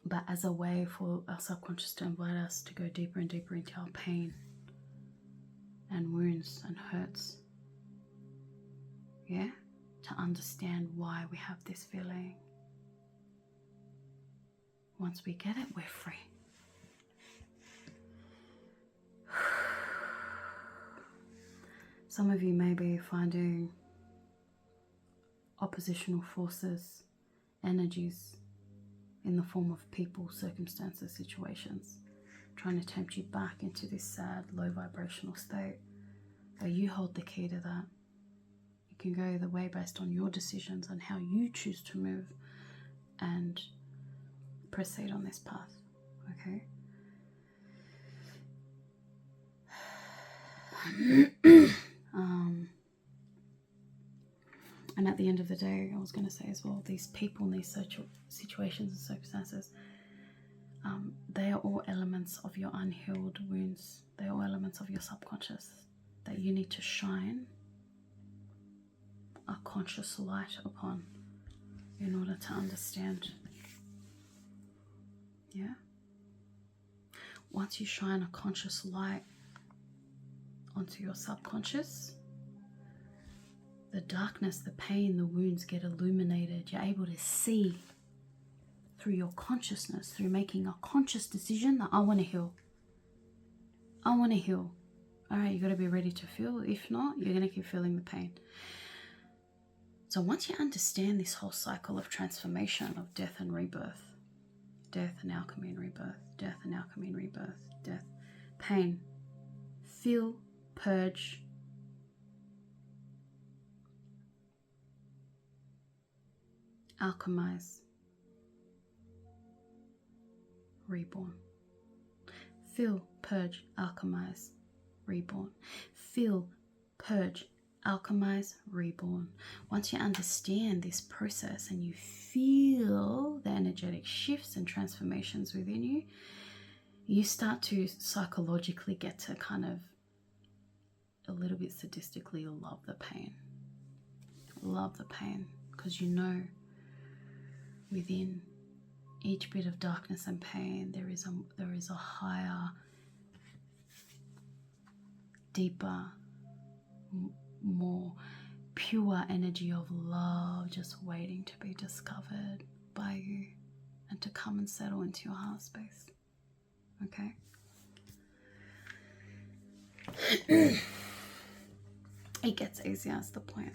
but as a way for our subconscious to invite us to go deeper and deeper into our pain and wounds and hurts. Yeah, to understand why we have this feeling. Once we get it, we're free. Some of you may be finding oppositional forces, energies in the form of people, circumstances, situations, trying to tempt you back into this sad, low vibrational state. But you hold the key to that. You can go either way based on your decisions and how you choose to move and proceed on this path. Okay? And at the end of the day, I was going to say as well, these people in these situations and circumstances, they are all elements of your unhealed wounds. They are all elements of your subconscious that you need to shine a conscious light upon in order to understand. Yeah? Once you shine a conscious light onto your subconscious, the darkness, the pain, the wounds get illuminated. You're able to see through your consciousness, through making a conscious decision that I want to heal. I want to heal. All right, you got to be ready to feel. If not, you're going to keep feeling the pain. So once you understand this whole cycle of transformation, of death and rebirth, death and alchemy and rebirth, death and alchemy and rebirth, death, pain, feel, purge, alchemize, reborn. Feel, purge, alchemize, reborn. Feel, purge, alchemize, reborn. Once you understand this process and you feel the energetic shifts and transformations within you, you start to psychologically get to kind of a little bit sadistically love the pain. love the pain, because you know within each bit of darkness and pain there is a higher, deeper, more pure energy of love just waiting to be discovered by you and to come and settle into your heart space. Okay? It gets easier, that's the point.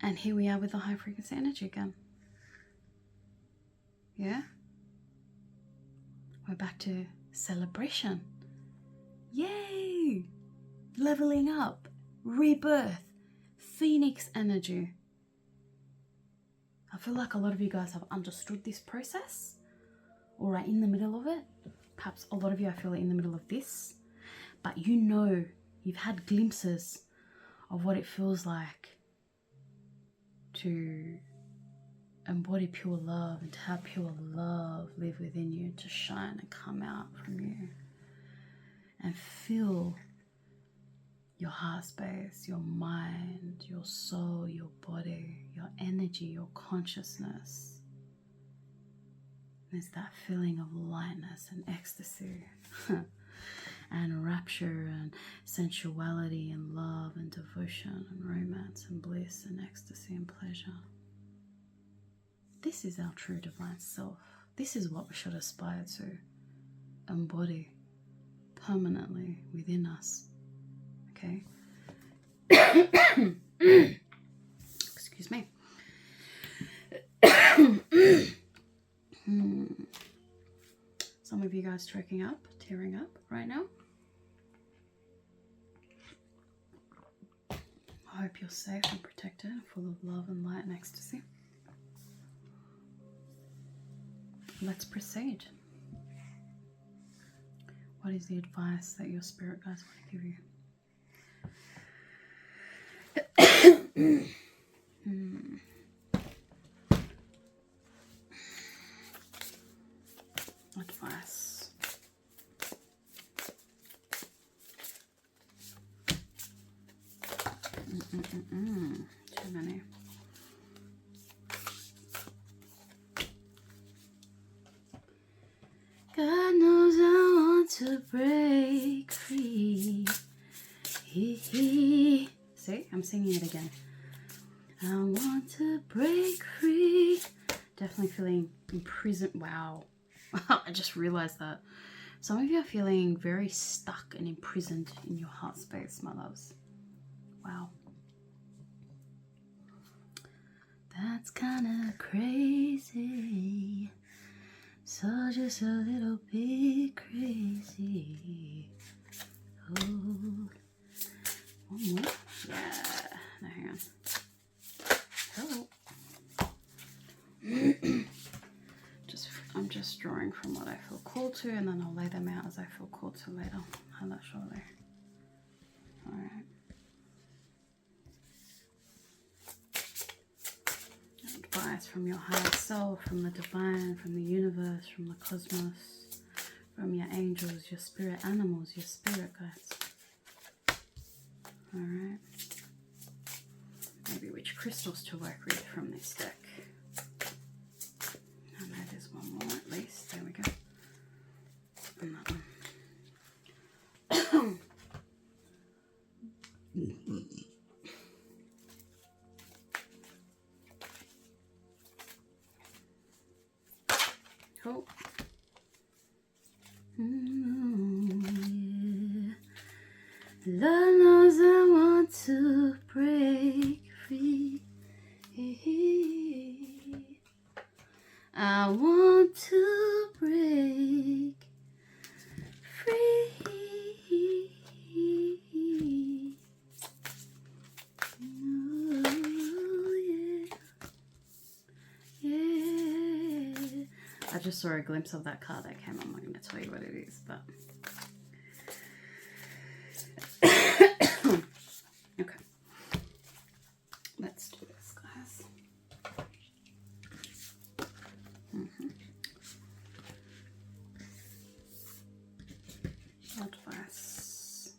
And here we are with the high frequency energy again. Yeah? We're back to celebration. Yay! Leveling up, rebirth, phoenix energy. I feel like a lot of you guys have understood this process, or are in the middle of it. Perhaps a lot of you, I feel, are in the middle of this, but you know, you've had glimpses of what it feels like to embody pure love and to have pure love live within you, to shine and come out from you and fill your heart space, your mind, your soul, your body, your energy, your consciousness. There's that feeling of lightness and ecstasy and rapture and sensuality and love and devotion and romance and bliss and ecstasy and pleasure. This is our true divine self. This is what we should aspire to embody permanently within us. Okay? Excuse me. Some of you guys choking up, tearing up right now. I hope you're safe and protected, full of love and light and ecstasy. Let's proceed. What is the advice that your spirit guides want to give you? Advice. Too many. God knows I want to break free. See, I'm singing it again. I want to break free. Definitely feeling imprisoned. Wow. I just realized that. Some of you are feeling very stuck and imprisoned in your heart space, my loves. Wow. That's kind of crazy. So just a little bit crazy. Oh. One more? Yeah. No, hang on. Hello. I'm just drawing from what I feel called to, and then I'll lay them out as I feel called to later. How that shortly. Alright. Advice from your higher self, from the divine, from the universe, from the cosmos, from your angels, your spirit animals, your spirit guides. Alright. Maybe which crystals to work with from this deck. I know there's one more at least. There we go. And that one. Cool. Yeah. Lord knows I want to break free. I want to break free. Oh, yeah. Yeah. I just saw a glimpse of that card that came. I'm not going to tell you what it is, but okay. Let's do this, guys. Advice.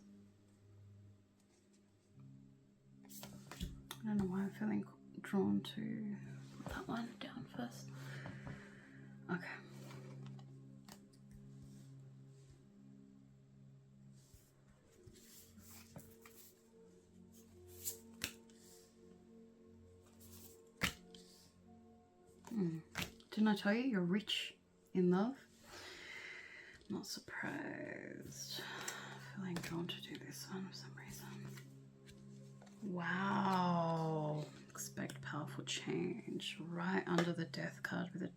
I don't know why I'm feeling drawn to put that one down first. Okay. Didn't I tell you you're rich in love? Not surprised. Feeling drawn to do this one for some reason. Wow. Expect powerful change right under the death card with a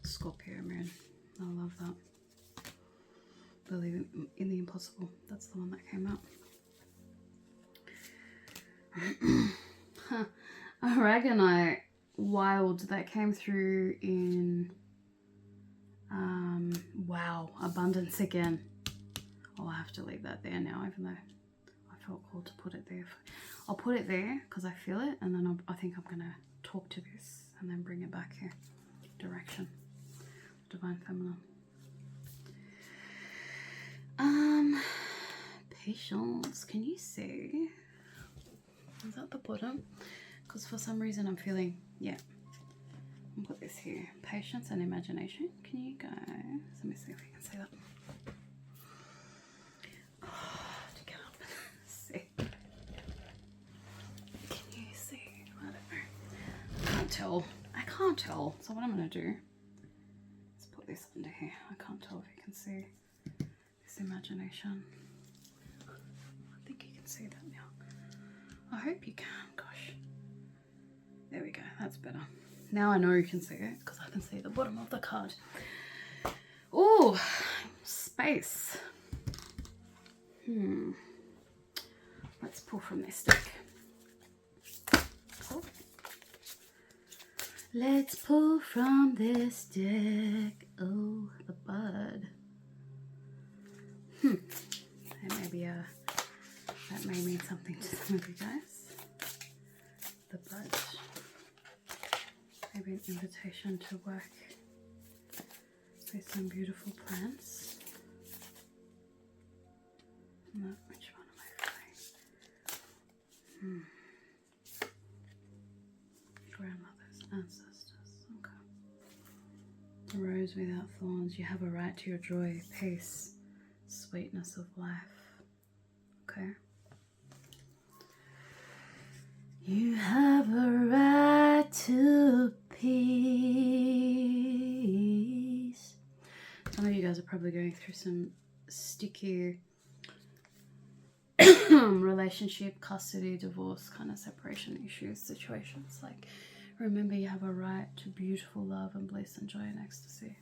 Scorpio moon. I love that. Believe in the impossible. That's the one that came out. Aragonite Wild, that came through in wow, abundance again. Oh, I have to leave that there now, even though I felt called to put it there. I'll put it there because I feel it, and then I think I'm gonna talk to this and then bring it back here. Direction, divine feminine. Patience. Can you see? Is that the bottom? Because for some reason I'm feeling, yeah. I'll put this here. Patience and imagination. Can you guys? Let me see if we can see that. Oh, to get up and see. Can you see? I don't know. I can't tell. I can't tell. So what I'm going to do is put this under here. I can't tell if you can see this imagination. I think you can see that now. I hope you can. Gosh. There we go. That's better. Now I know you can see it because I can see the bottom of the card. Oh, space. Let's pull from this deck. Oh. Let's pull from this deck. Oh, the bud. That may mean something to some of you guys. The bud. Maybe an invitation to work with some beautiful plants. No, which one am I feeling? Grandmothers, ancestors. Okay. A rose without thorns. You have a right to your joy, peace, sweetness of life. Okay. You have a right to peace. Some of you guys are probably going through some sticky relationship, custody, divorce, kind of separation issues, situations. Like, remember, you have a right to beautiful love and bliss and joy and ecstasy.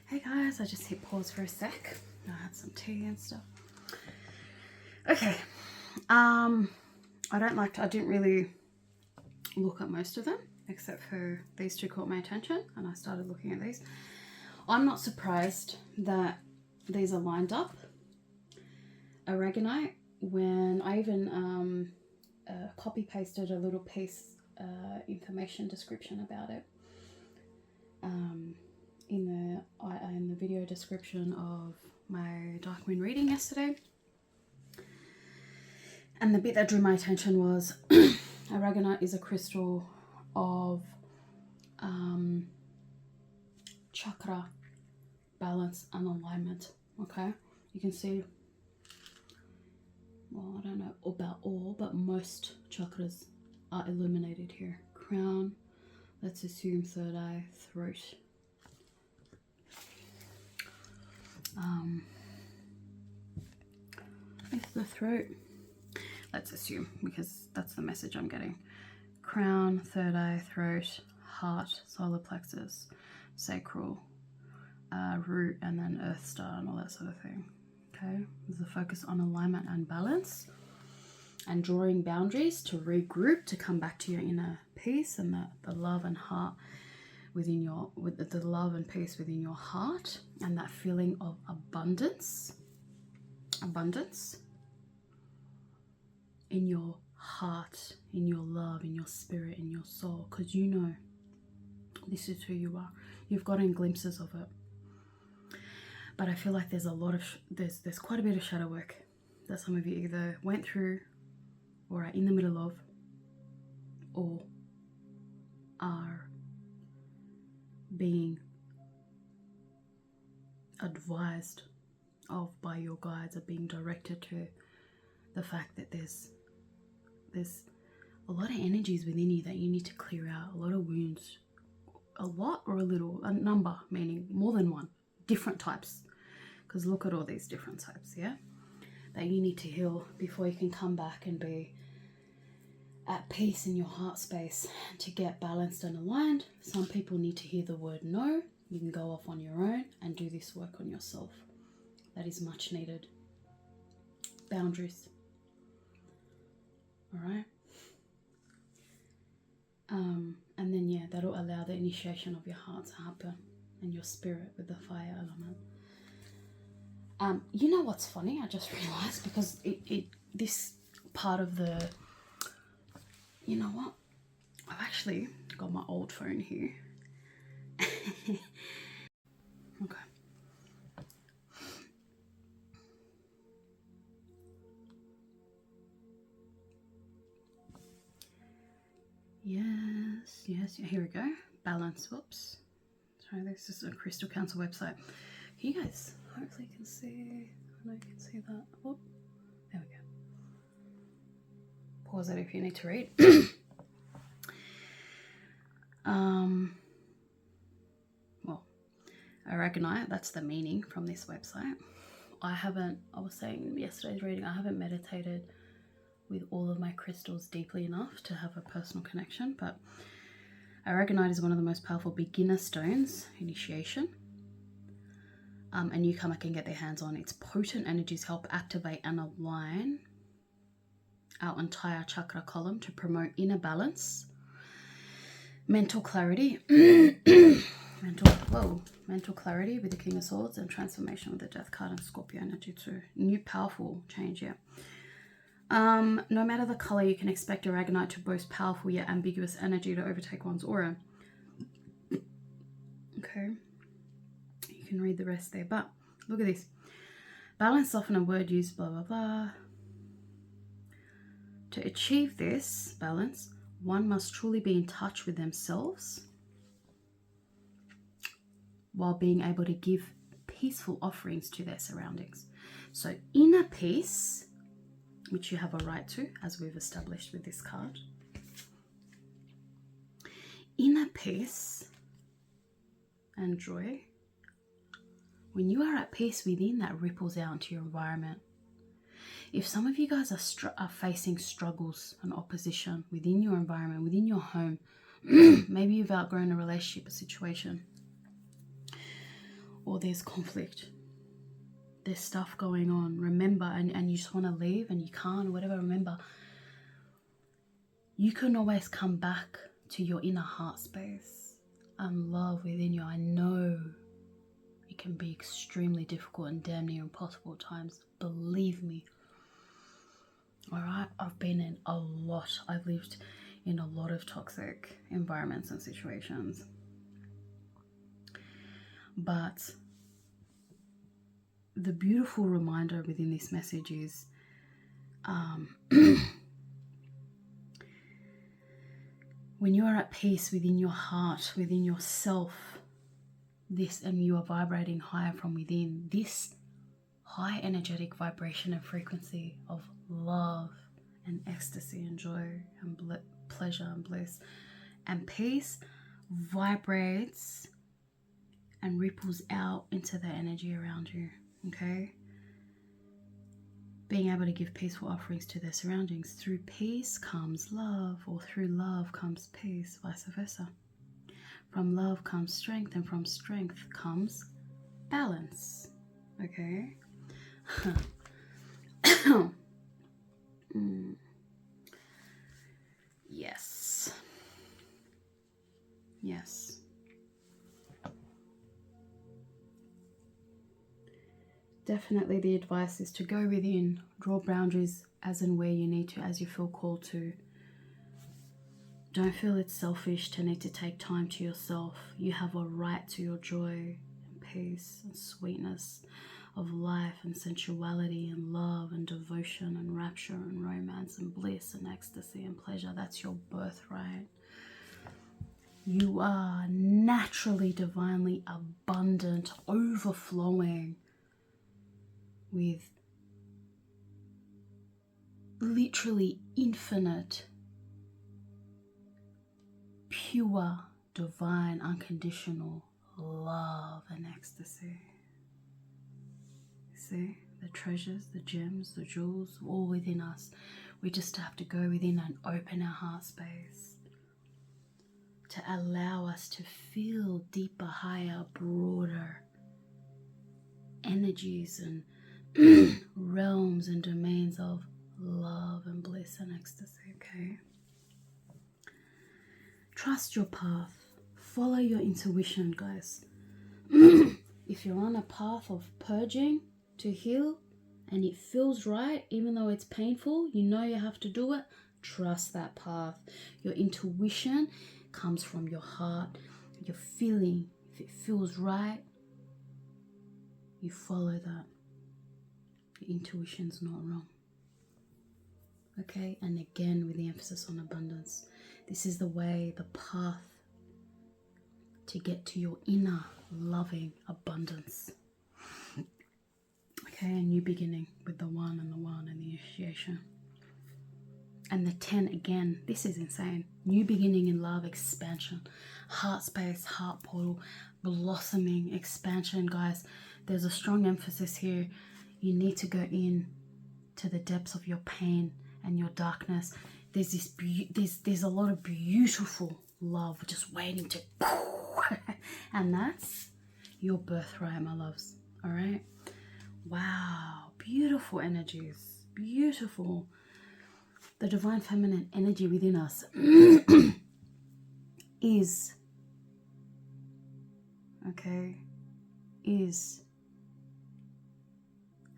Hey guys, I just hit pause for a sec. I had some tea and stuff. Okay. I didn't really look at most of them, except for these two caught my attention, and I started looking at these. I'm not surprised that these are lined up. Aragonite, when I even copy pasted a little piece, information description about it, in the video description of my dark moon reading yesterday. And the bit that drew my attention was aragonite is a crystal of chakra balance and alignment. Okay, you can see, well, I don't know about all, but most chakras are illuminated here. Crown, let's assume third eye, throat. It's the throat, let's assume, because that's the message I'm getting. Crown, third eye, throat, heart, solar plexus, sacral, root, and then earth star and all that sort of thing. Okay, there's a focus on alignment and balance and drawing boundaries to regroup, to come back to your inner peace and the love and heart within your, with the love and peace within your heart, and that feeling of abundance in your heart, in your love, in your spirit, in your soul, because you know This is who you are. You've gotten glimpses of it. But I feel like there's a lot of, there's quite a bit of shadow work that some of you either went through or are in the middle of or are being advised of by your guides, are being directed to the fact that there's a lot of energies within you that you need to clear out, a lot of wounds, a lot or a little, a number, meaning more than one, different types, because look at all these different types, yeah, that you need to heal before you can come back and be at peace in your heart space to get balanced and aligned. Some people need to hear the word no. You can go off on your own and do this work on yourself. That is much needed. Boundaries. All right. And then, yeah, that'll allow the initiation of your heart to happen and your spirit with the fire element. You know what's funny? I just realized, because this part of the, you know what? I've actually got my old phone here. Okay. Yes, here we go. Balance, whoops. Sorry, this is a Crystal Council website. You guys hopefully can see, I know you can see that. Whoop. There we go. Pause it if you need to read. Well, aragonite, that's the meaning from this website. I was saying yesterday's reading, I haven't meditated with all of my crystals deeply enough to have a personal connection, but aragonite is one of the most powerful beginner stones, initiation. A newcomer can get their hands on. Its potent energies help activate and align our entire chakra column to promote inner balance, mental clarity, mental clarity with the King of Swords, and transformation with the Death card and Scorpio energy too. New powerful change, yeah. No matter the color, you can expect aragonite to boast powerful yet ambiguous energy to overtake one's aura. Okay. You can read the rest there, but look at this. Balance, often a word used, blah, blah, blah. To achieve this balance, one must truly be in touch with themselves while being able to give peaceful offerings to their surroundings. So inner peace, which you have a right to, as we've established with this card. Inner peace and joy, when you are at peace within, that ripples out into your environment. If some of you guys are facing struggles and opposition within your environment, within your home, maybe you've outgrown a relationship, a situation, or there's conflict, there's stuff going on, remember, and you just want to leave and you can't, or whatever, remember, you can always come back to your inner heart space and love within you. I know it can be extremely difficult and damn near impossible at times. Believe me. All right, I've been in a lot. I've lived in a lot of toxic environments and situations. But the beautiful reminder within this message is when you are at peace within your heart, within yourself, and you are vibrating higher from within, this high energetic vibration and frequency of love and ecstasy and joy and pleasure and bliss and peace vibrates and ripples out into the energy around you. Okay, being able to give peaceful offerings to their surroundings. Through peace comes love, or through love comes peace, vice versa. From love comes strength, and from strength comes balance. Okay. Yes. Definitely the advice is to go within, draw boundaries as and where you need to, as you feel called to. Don't feel it's selfish to need to take time to yourself. You have a right to your joy and peace and sweetness of life and sensuality and love and devotion and rapture and romance and bliss and ecstasy and pleasure. That's your birthright. You are naturally, divinely abundant, overflowing with literally infinite, pure, divine, unconditional love and ecstasy. See, the treasures, the gems, the jewels, all within us. We just have to go within and open our heart space to allow us to feel deeper, higher, broader energies and realms and domains of love and bliss and ecstasy, okay? Trust your path. Follow your intuition, guys. If you're on a path of purging to heal and it feels right, even though it's painful, you know you have to do it, trust that path. Your intuition comes from your heart, your feeling. If it feels right, you follow that. Your intuition's not wrong. Okay, and again with the emphasis on abundance. This is the way, the path to get to your inner loving abundance. Okay, a new beginning with the one and the initiation. And the 10 again, this is insane. New beginning in love, expansion, heart space, heart portal, blossoming, expansion, guys. There's a strong emphasis here. You need to go in to the depths of your pain and your darkness. There's this there's a lot of beautiful love just waiting to and that's your birthright, my loves. All right, wow, beautiful energies, beautiful. The divine feminine energy within us is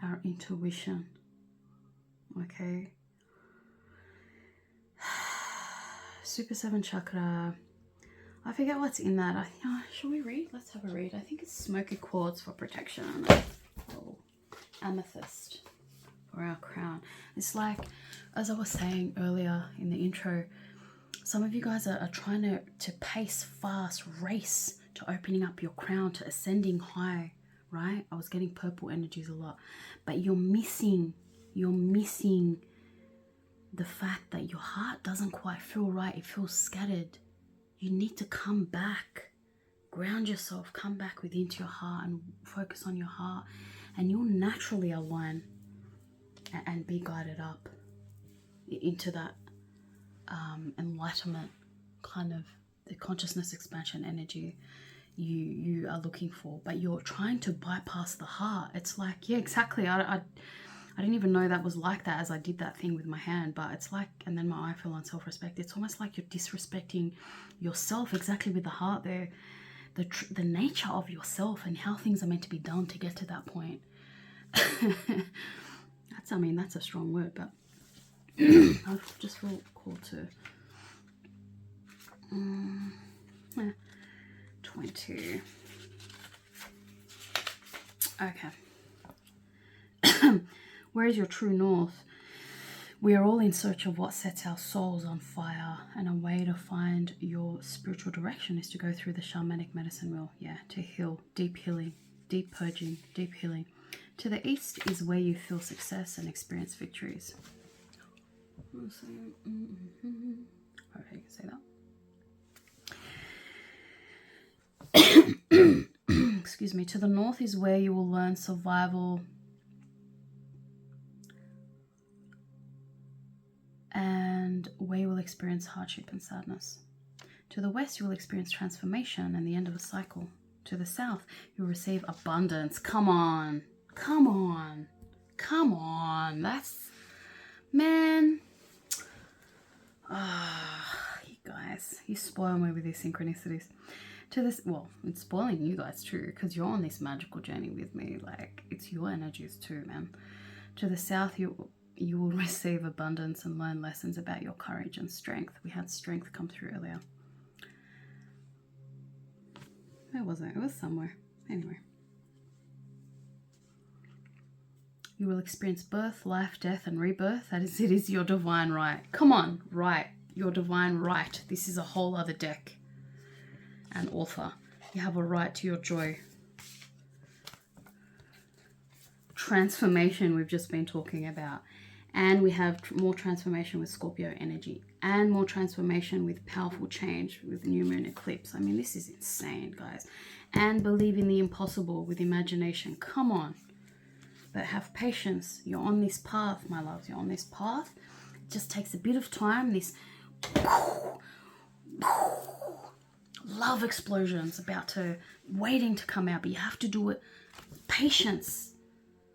our intuition. Okay, Super 7 chakra. I forget what's in that. Shall we read? Let's have a read. I think it's smoky quartz for protection. Oh, amethyst for our crown. It's like, as I was saying earlier in the intro, some of you guys are trying to pace fast, race to opening up your crown, to ascending high, right? I was getting purple energies a lot, but you're missing the fact that your heart doesn't quite feel right. It feels scattered. You need to come back, ground yourself, come back within to your heart and focus on your heart, and you'll naturally align and be guided up into that enlightenment, kind of the consciousness expansion energy you are looking for. But you're trying to bypass the heart. It's like, yeah, exactly. I didn't even know that was like that as I did that thing with my hand, but it's like, and then my eye fell on self-respect. It's almost like you're disrespecting yourself, exactly with the heart there, the nature of yourself and how things are meant to be done to get to that point. That's a strong word, but I just feel called to 20. Okay. Where is your true north? We are all in search of what sets our souls on fire, and a way to find your spiritual direction is to go through the shamanic medicine wheel. Yeah, to heal, deep healing, deep purging, deep healing. To the east is where you feel success and experience victories. Okay, you can say that. Excuse me. To the north is where you will learn survival and where you will experience hardship and sadness. To the west, you will experience transformation and the end of a cycle. To the south, you'll receive abundance. Come on. Come on. Come on. That's, man. You guys, you spoil me with these synchronicities. To this, well, it's spoiling you guys too, because you're on this magical journey with me. Like, it's your energies too, man. To the south, you You will receive abundance and learn lessons about your courage and strength. We had strength come through earlier. Where was it? It was somewhere. Anyway. You will experience birth, life, death, and rebirth. That is, it is your divine right. Come on, right. Your divine right. This is a whole other deck and author. You have a right to your joy. Transformation we've just been talking about. And we have more transformation with Scorpio energy. And more transformation with powerful change with new moon eclipse. I mean, this is insane, guys. And believe in the impossible with imagination. Come on. But have patience. You're on this path, my loves. You're on this path. It just takes a bit of time. This love explosion's waiting to come out. But you have to do it. Patience.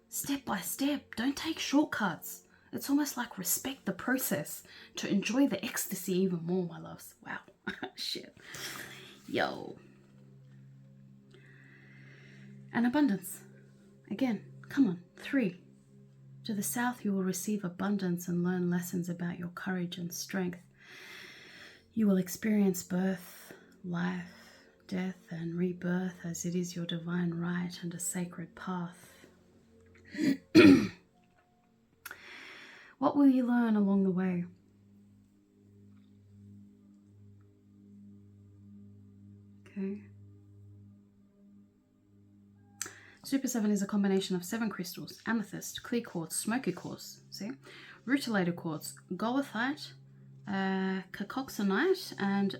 Step by step. Don't take shortcuts. It's almost like respect the process to enjoy the ecstasy even more, my loves. Wow. Shit. Yo. And abundance. Again. Come on, 3. To the south, you will receive abundance and learn lessons about your courage and strength. You will experience birth, life, death, and rebirth as it is your divine right and a sacred path. What will you learn along the way? Okay. Super 7 is a combination of 7 crystals: amethyst, clear quartz, smoky quartz, see, rutilated quartz, goethite, cacoxenite, and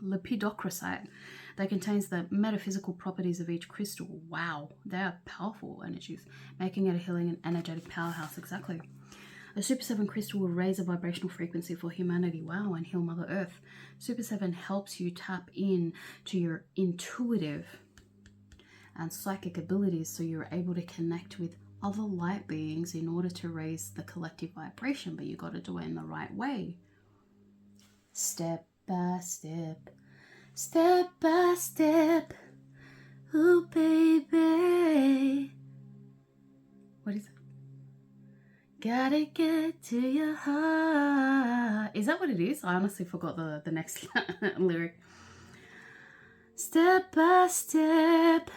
lepidocrasite that contains the metaphysical properties of each crystal. Wow, they are powerful energies, making it a healing and energetic powerhouse. Exactly. A Super 7 crystal will raise a vibrational frequency for humanity. Wow, and heal Mother Earth. Super 7 helps you tap in to your intuitive and psychic abilities so you're able to connect with other light beings in order to raise the collective vibration, but you got to do it in the right way. Step by step, step by step. Ooh, baby. What is it? Gotta get to your heart. Is that what it is? I honestly forgot the next lyric. Step by step.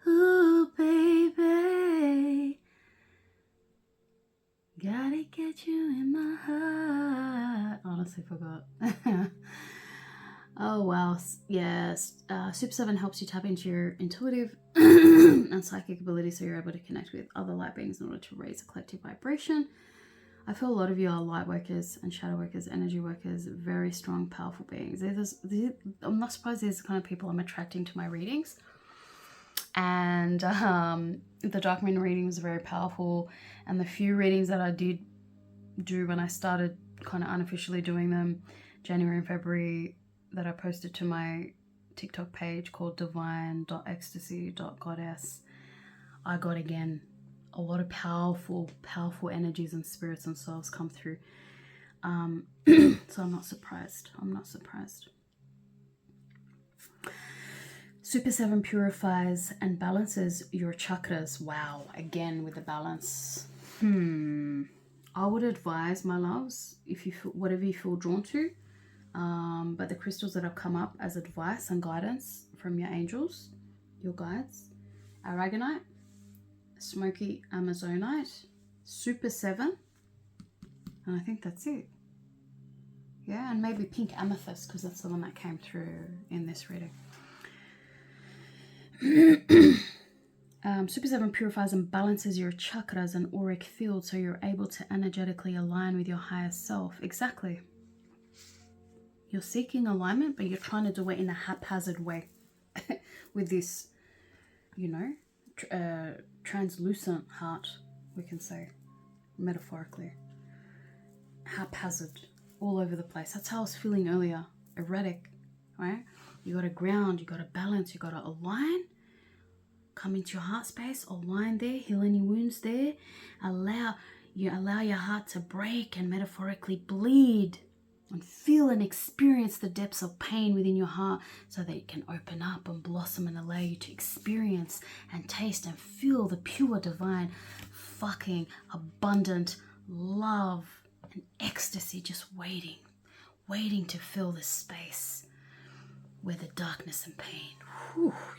Ooh, baby, gotta get you in my heart. Honestly forgot. Oh, wow. Yes. Super 7 helps you tap into your intuitive and psychic abilities so you're able to connect with other light beings in order to raise a collective vibration. I feel a lot of you are light workers and shadow workers, energy workers, very strong, powerful beings. I'm not surprised these are the kind of people I'm attracting to my readings. And the Dark Moon reading was very powerful, and the few readings that I did do when I started kind of unofficially doing them, January and February, that I posted to my TikTok page called divine.ecstasy.goddess, I got again a lot of powerful energies and spirits and souls come through. So I'm not surprised. Super 7 purifies and balances your chakras. Wow, again with the balance. I would advise, my loves, if you feel, whatever you feel drawn to, but the crystals that have come up as advice and guidance from your angels, your guides: aragonite, smoky amazonite, Super 7, and I think that's it. Yeah, and maybe pink amethyst, because that's the one that came through in this reading. Super 7 purifies and balances your chakras and auric field so you're able to energetically align with your higher self. Exactly. You're seeking alignment, but you're trying to do it in a haphazard way with this, you know, translucent heart, we can say, metaphorically. Haphazard, all over the place. That's how I was feeling earlier. Erratic, right? You got to ground, you got to balance, you got to align. Come into your heart space, align there, heal any wounds there. Allow your heart to break and metaphorically bleed, and feel and experience the depths of pain within your heart so that it can open up and blossom and allow you to experience and taste and feel the pure divine fucking abundant love and ecstasy just waiting to fill this space where the darkness and pain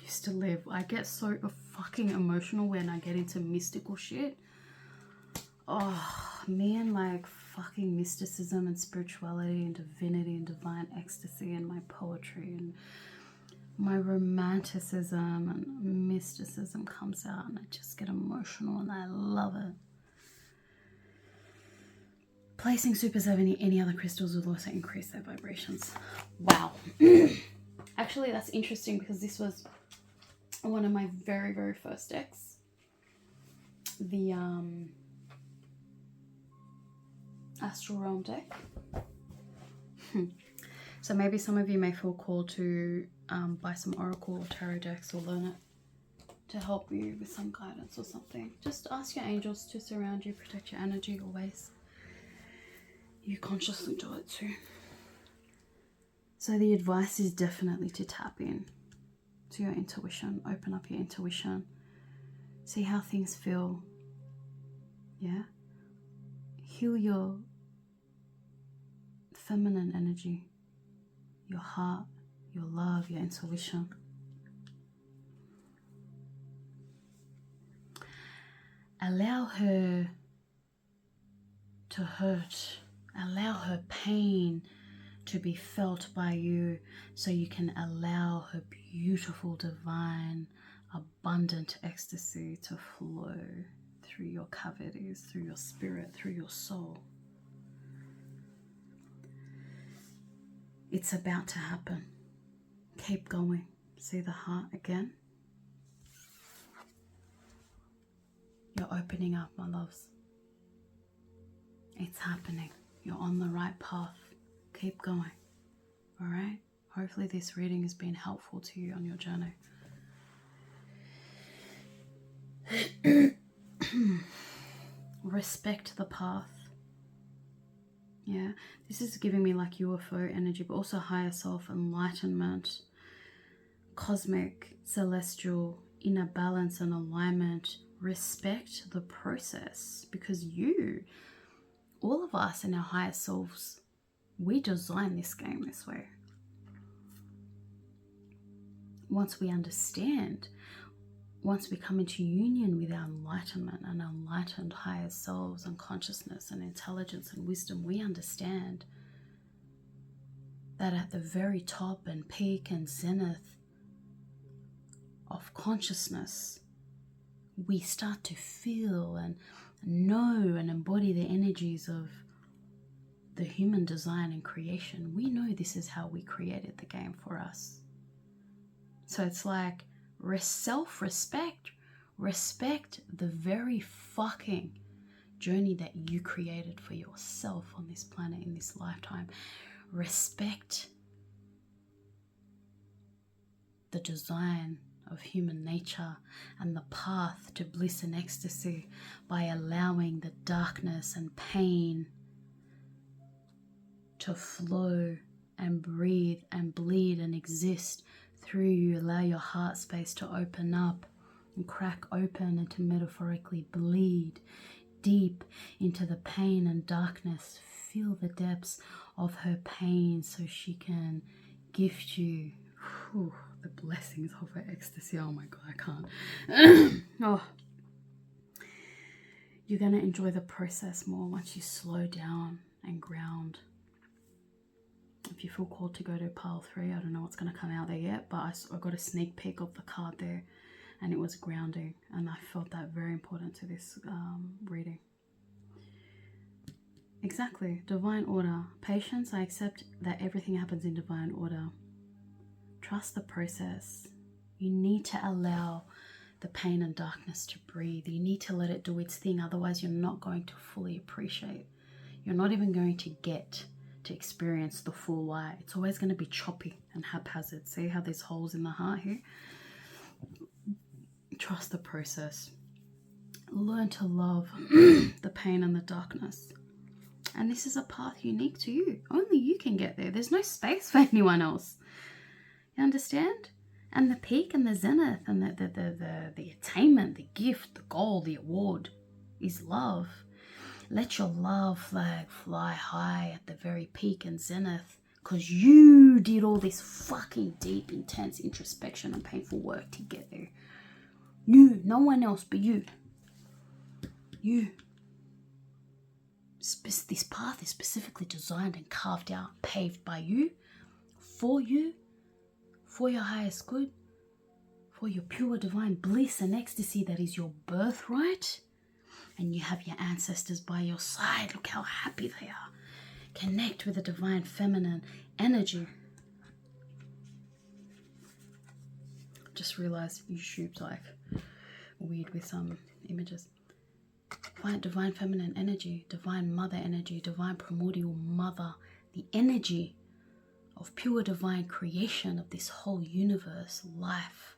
used to live. I get so fucking emotional when I get into mystical shit. Oh, me and like fucking mysticism and spirituality and divinity and divine ecstasy and my poetry and my romanticism and mysticism comes out and I just get emotional and I love it. Placing super 7 any other crystals will also increase their vibrations. Wow. Actually, that's interesting because this was one of my very, very first decks. The Astral Realm deck. So maybe some of you may feel called to buy some Oracle or Tarot decks or learn it to help you with some guidance or something. Just ask your angels to surround you, protect your energy always. You consciously do it too. So the advice is definitely to tap in to your intuition, open up your intuition, see how things feel. Yeah? Heal your feminine energy, your heart, your love, your intuition. Allow her to hurt. Allow her pain to be felt by you so you can allow her beautiful, divine, abundant ecstasy to flow through your cavities, through your spirit, through your soul. It's about to happen. Keep going. See the heart again? You're opening up, my loves. It's happening. You're on the right path. Keep going. All right? Hopefully this reading has been helpful to you on your journey. Respect the path. Yeah, this is giving me like UFO energy, but also higher self, enlightenment, cosmic, celestial, inner balance and alignment. Respect the process because you, all of us in our higher selves, we design this game this way. Once we understand, once we come into union with our enlightenment and enlightened higher selves and consciousness and intelligence and wisdom, we understand that at the very top and peak and zenith of consciousness, we start to feel and know and embody the energies of the human design and creation. We know this is how we created the game for us. So it's like self-respect. Respect the very fucking journey that you created for yourself on this planet in this lifetime. Respect the design of human nature and the path to bliss and ecstasy by allowing the darkness and pain to flow and breathe and bleed and exist through you. Allow your heart space to open up and crack open and to metaphorically bleed deep into the pain and darkness. Feel the depths of her pain so she can gift you the blessings of her ecstasy. Oh my God, I can't. Oh, you're going to enjoy the process more once you slow down and ground. If you feel called to go to pile 3, I don't know what's going to come out there yet, but I got a sneak peek of the card there and it was grounding, and I felt that very important to this reading. Exactly. Divine order. Patience. I accept that everything happens in divine order. Trust the process. You need to allow the pain and darkness to breathe. You need to let it do its thing. Otherwise, you're not going to fully appreciate. You're not even going to get to experience the full light. It's always going to be choppy and haphazard. See how there's holes in the heart here? Trust the process. Learn to love the pain and the darkness. And this is a path unique to you. Only you can get there. There's no space for anyone else. You understand? And the peak and the zenith and the attainment, the gift, the goal, the award, is love. Let your love flag fly high at the very peak and zenith, because you did all this fucking deep, intense introspection and painful work to get there. You, no one else but you. You. This path is specifically designed and carved out, paved by you, for your highest good, for your pure divine bliss and ecstasy that is your birthright. And you have your ancestors by your side. Look how happy they are. Connect with the divine feminine energy. Just realized YouTube's like weird with some images. Find divine feminine energy, divine mother energy, divine primordial mother, the energy of pure divine creation of this whole universe, life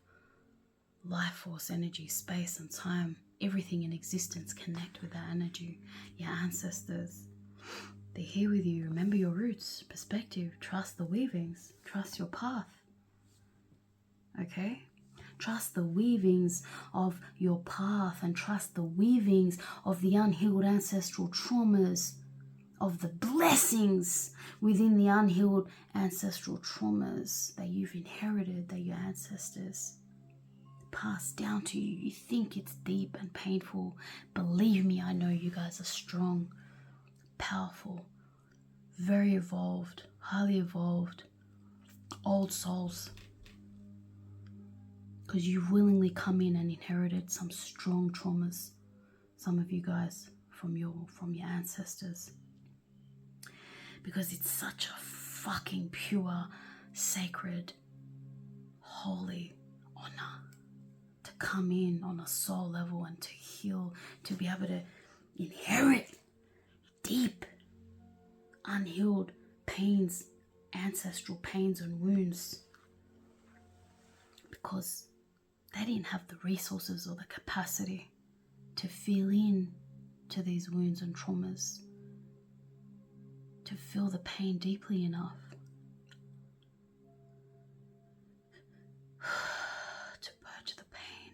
force, energy, space and time, everything in existence. Connect with that energy. Your ancestors, they're here with you. Remember your roots, perspective, trust the weavings, trust your path. Okay? Trust the weavings of your path and trust the weavings of the unhealed ancestral traumas, of the blessings within the unhealed ancestral traumas that you've inherited, that your ancestors passed down to you. You think it's deep and painful. Believe me, I know you guys are strong, powerful, very evolved, highly evolved, old souls. Because you've willingly come in and inherited some strong traumas, some of you guys, from your ancestors. Because it's such a fucking pure, sacred, holy honor to come in on a soul level and to heal, to be able to inherit deep, unhealed pains, ancestral pains and wounds. Because they didn't have the resources or the capacity to feel in to these wounds and traumas, to feel the pain deeply enough, to purge the pain,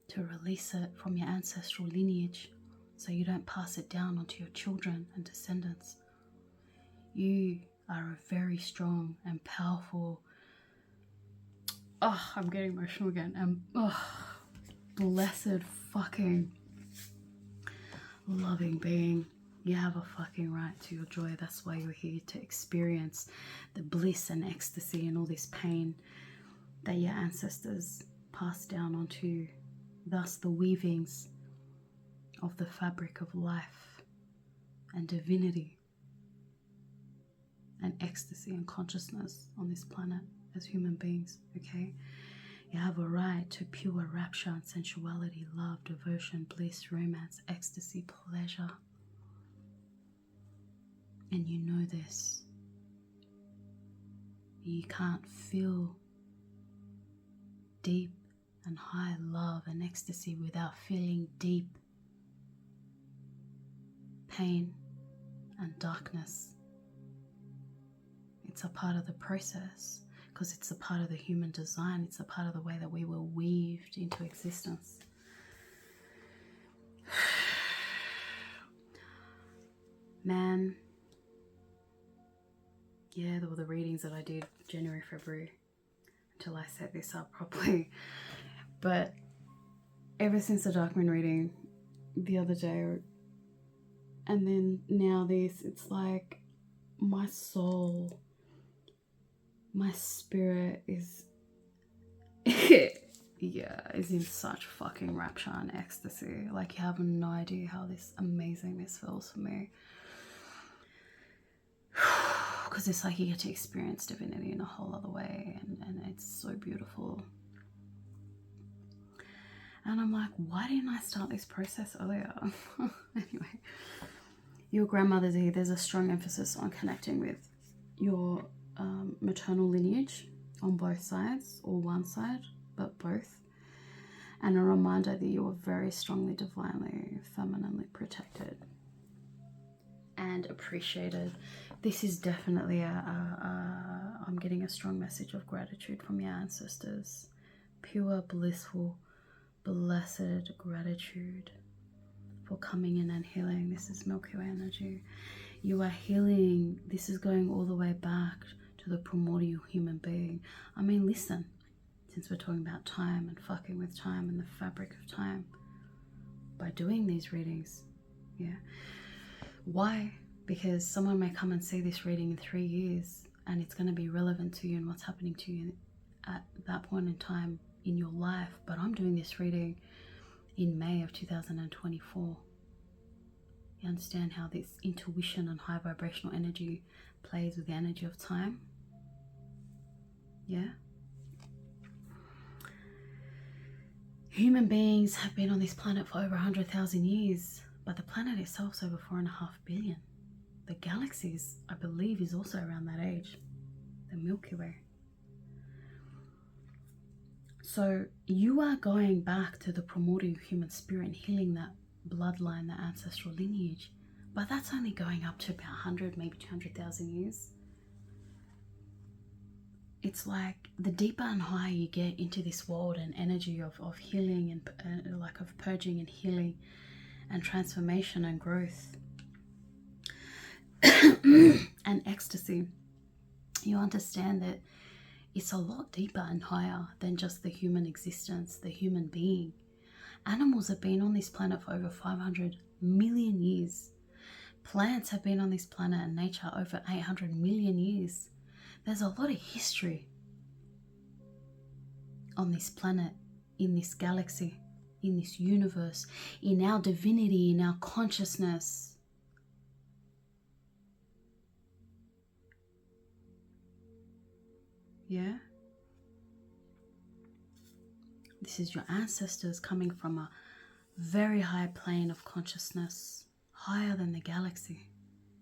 to release it from your ancestral lineage so you don't pass it down onto your children and descendants. You are a very strong and powerful, I'm getting emotional again, and blessed fucking loving being. You have a fucking right to your joy. That's why you're here, to experience the bliss and ecstasy and all this pain that your ancestors passed down onto, thus the weavings of the fabric of life and divinity and ecstasy and consciousness on this planet as human beings, okay? You have a right to pure rapture and sensuality, love, devotion, bliss, romance, ecstasy, pleasure. And you know this. You can't feel deep and high love and ecstasy without feeling deep pain and darkness. It's a part of the process, because it's a part of the human design. It's a part of the way that we were weaved into existence. Man, yeah, there were the readings that I did January, February, until I set this up properly. But ever since the Dark Moon reading the other day, and then now this, it's like my soul, my spirit is is in such fucking rapture and ecstasy. Like, you have no idea how amazing this feels for me. Because it's like you get to experience divinity in a whole other way, and it's so beautiful. And I'm like, why didn't I start this process earlier? Anyway, your grandmother's here. There's a strong emphasis on connecting with your maternal lineage on both sides, or one side, but both. And a reminder that you are very strongly, divinely, femininely protected and appreciated. This is definitely I'm getting a strong message of gratitude from your ancestors. Pure, blissful, blessed gratitude for people coming in and healing. This is Milky Way energy. You are healing. This is going all the way back to the primordial human being. I mean, listen, since we're talking about time and fucking with time and the fabric of time, by doing these readings, yeah. Why? Because someone may come and see this reading in 3 years and it's going to be relevant to you and what's happening to you at that point in time in your life. But I'm doing this reading in May of 2024. You understand how this intuition and high vibrational energy plays with the energy of time? Yeah? Human beings have been on this planet for over 100,000 years, but the planet itself is over 4.5 billion. The galaxies, I believe, is also around that age. The Milky Way. So you are going back to the primordial human spirit and healing that bloodline, that ancestral lineage. But that's only going up to about 100, maybe 200,000 years. It's like the deeper and higher you get into this world and energy of healing and like of purging and healing and transformation and growth and ecstasy, you understand that it's a lot deeper and higher than just the human existence, the human being. Animals have been on this planet for over 500 million years. Plants have been on this planet and nature over 800 million years. There's a lot of history on this planet, in this galaxy, in this universe, in our divinity, in our consciousness. Yeah? This is your ancestors coming from a very high plane of consciousness, higher than the galaxy,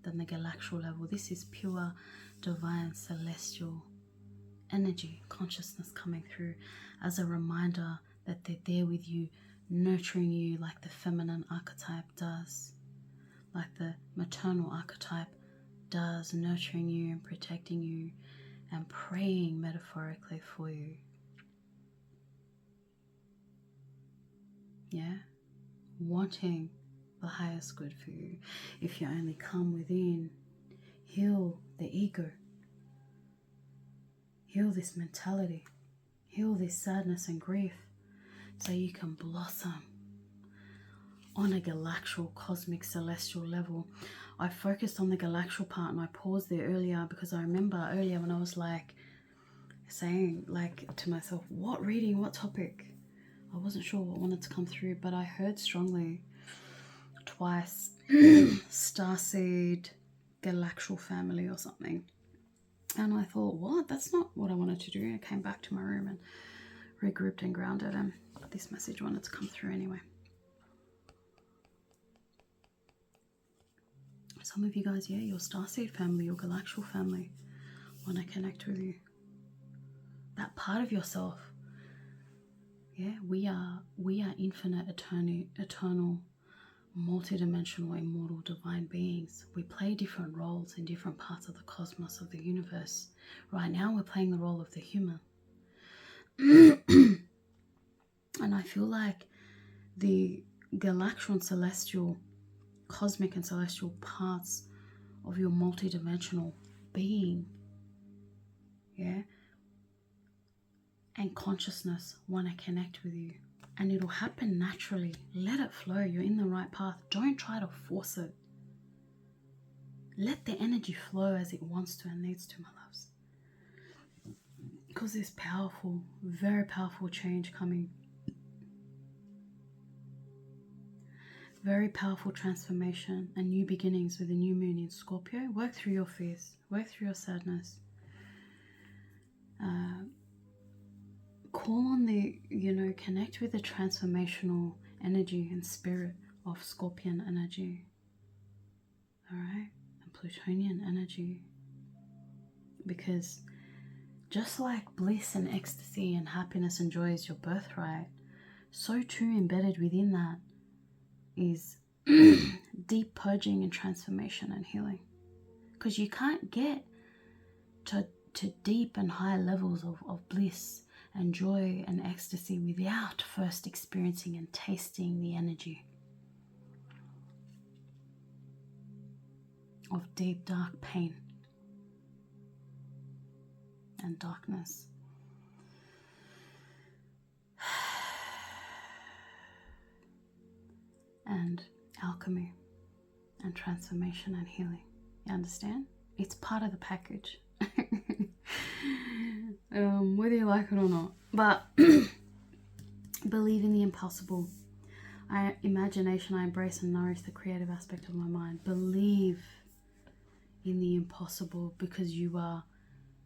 than the galactual level. This is pure, divine, celestial energy, consciousness coming through as a reminder that they're there with you, nurturing you like the feminine archetype does, like the maternal archetype does, nurturing you and protecting you and praying metaphorically for you. Yeah? Wanting the highest good for you. If you only come within, heal the ego. Heal this mentality. Heal this sadness and grief so you can blossom on a galactual, cosmic, celestial level. I focused on the galactual part and I paused there earlier because I remember earlier when I was like saying like to myself, what reading, what topic? I wasn't sure what wanted to come through, but I heard strongly twice starseed, galactual family or something. And I thought, what? That's not what I wanted to do. I came back to my room and regrouped and grounded, and this message wanted to come through anyway. Some of you guys, yeah, your starseed family, your galactual family want to connect with you. That part of yourself. Yeah, we are infinite, eternal, multidimensional, immortal, divine beings. We play different roles in different parts of the cosmos, of the universe. Right now, we're playing the role of the human. And I feel like the galactual and celestial, cosmic and celestial parts of your multidimensional being, yeah, and consciousness want to connect with you, and it'll happen naturally. Let it flow. You're in the right path. Don't try to force it. Let the energy flow as it wants to and needs to, my loves, because there's powerful, very powerful change coming. Very powerful transformation and new beginnings with the new moon in Scorpio. Work through your fears, work through your sadness. Call on the, connect with the transformational energy and spirit of Scorpion energy. All right? And Plutonian energy. Because just like bliss and ecstasy and happiness and joy is your birthright, so too embedded within that is deep purging and transformation and healing. Because you can't get to deep and high levels of bliss and joy and ecstasy without first experiencing and tasting the energy. of deep, dark pain and darkness. And alchemy and transformation and healing. You understand? It's part of the package. Whether you like it or not. But believe in the impossible. Imagination, I embrace and nourish the creative aspect of my mind. Believe in the impossible, because you are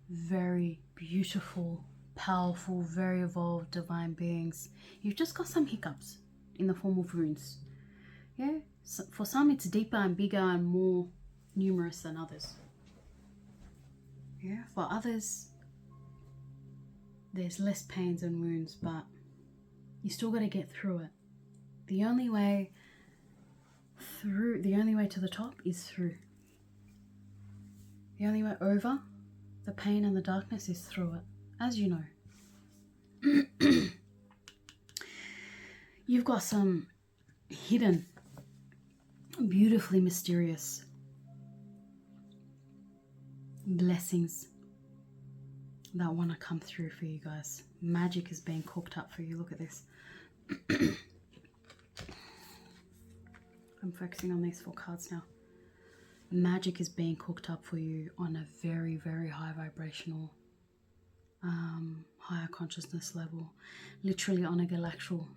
very beautiful, powerful, very evolved divine beings. You've just got some hiccups in the form of runes. Yeah, so for some it's deeper and bigger and more numerous than others. Yeah, for others there's less pains and wounds, but you still got to get through it. The only way to the top is through. The only way over the pain and the darkness is through it, as you know. You've got some hidden, beautifully mysterious blessings that want to come through for you guys. Magic is being cooked up for you. Look at this. I'm focusing on these 4 cards now. Magic is being cooked up for you on a very, very high vibrational, higher consciousness level. Literally on a galactural,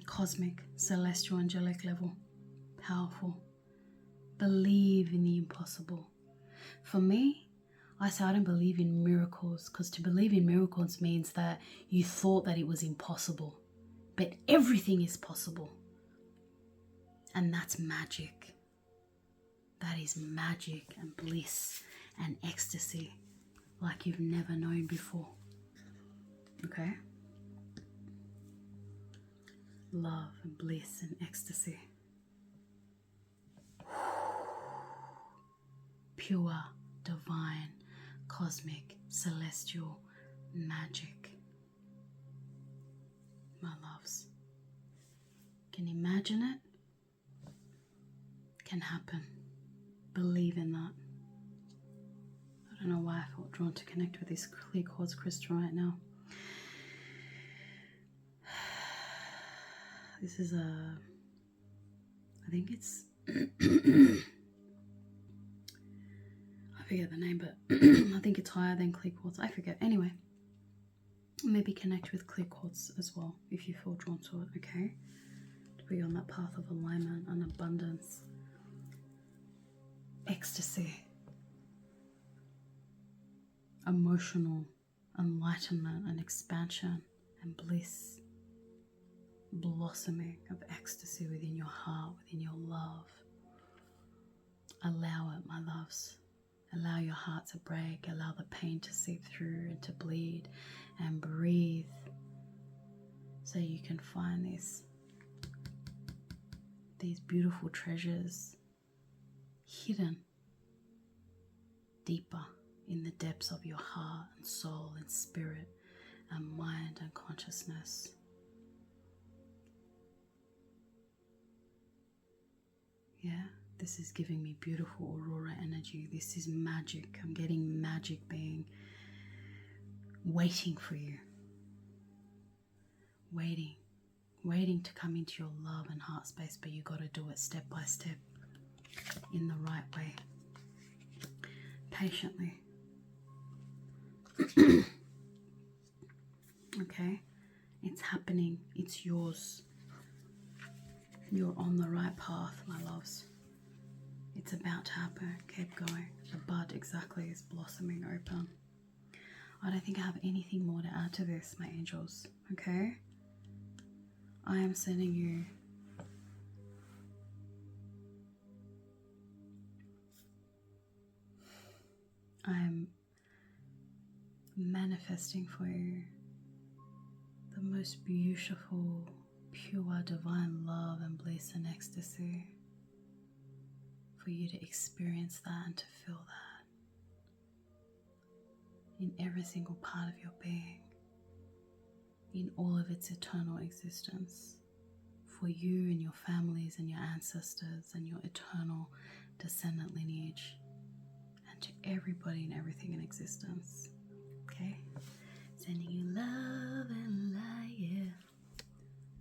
cosmic, celestial, angelic level. Powerful. Believe in the impossible. For me, I say I don't believe in miracles, because to believe in miracles means that you thought that it was impossible. But everything is possible. And that's magic. That is magic and bliss and ecstasy like you've never known before. Okay? Love and bliss and ecstasy. Pure, divine, cosmic, celestial magic. My loves. Can you imagine it? Can happen. Believe in that. I don't know why I felt drawn to connect with this clear quartz crystal right now. This is I think it's I forget the name, but I think it's higher than clear quartz. I forget. Anyway, maybe connect with clear quartz as well if you feel drawn to it, okay? To be on that path of alignment and abundance. Ecstasy, emotional enlightenment and expansion and bliss, blossoming of ecstasy within your heart, within your love. Allow it, my loves. Allow your heart to break, allow the pain to seep through and to bleed and breathe, so you can find these beautiful treasures hidden deeper in the depths of your heart and soul and spirit and mind and consciousness. Yeah, this is giving me beautiful aurora energy. This is magic. I'm getting magic being waiting for you. Waiting to come into your love and heart space, but you got to do it step by step in the right way. Patiently. Okay? It's happening. It's yours. You're on the right path, my loves. It's about to happen. Keep going. The bud exactly is blossoming open. I don't think I have anything more to add to this, my angels. Okay? I am sending you I am manifesting for you the most beautiful, pure, divine love and bliss and ecstasy, for you to experience that and to feel that in every single part of your being, in all of its eternal existence, for you and your families and your ancestors and your eternal descendant lineage, and to everybody and everything in existence. Okay? Sending you love and light, yeah.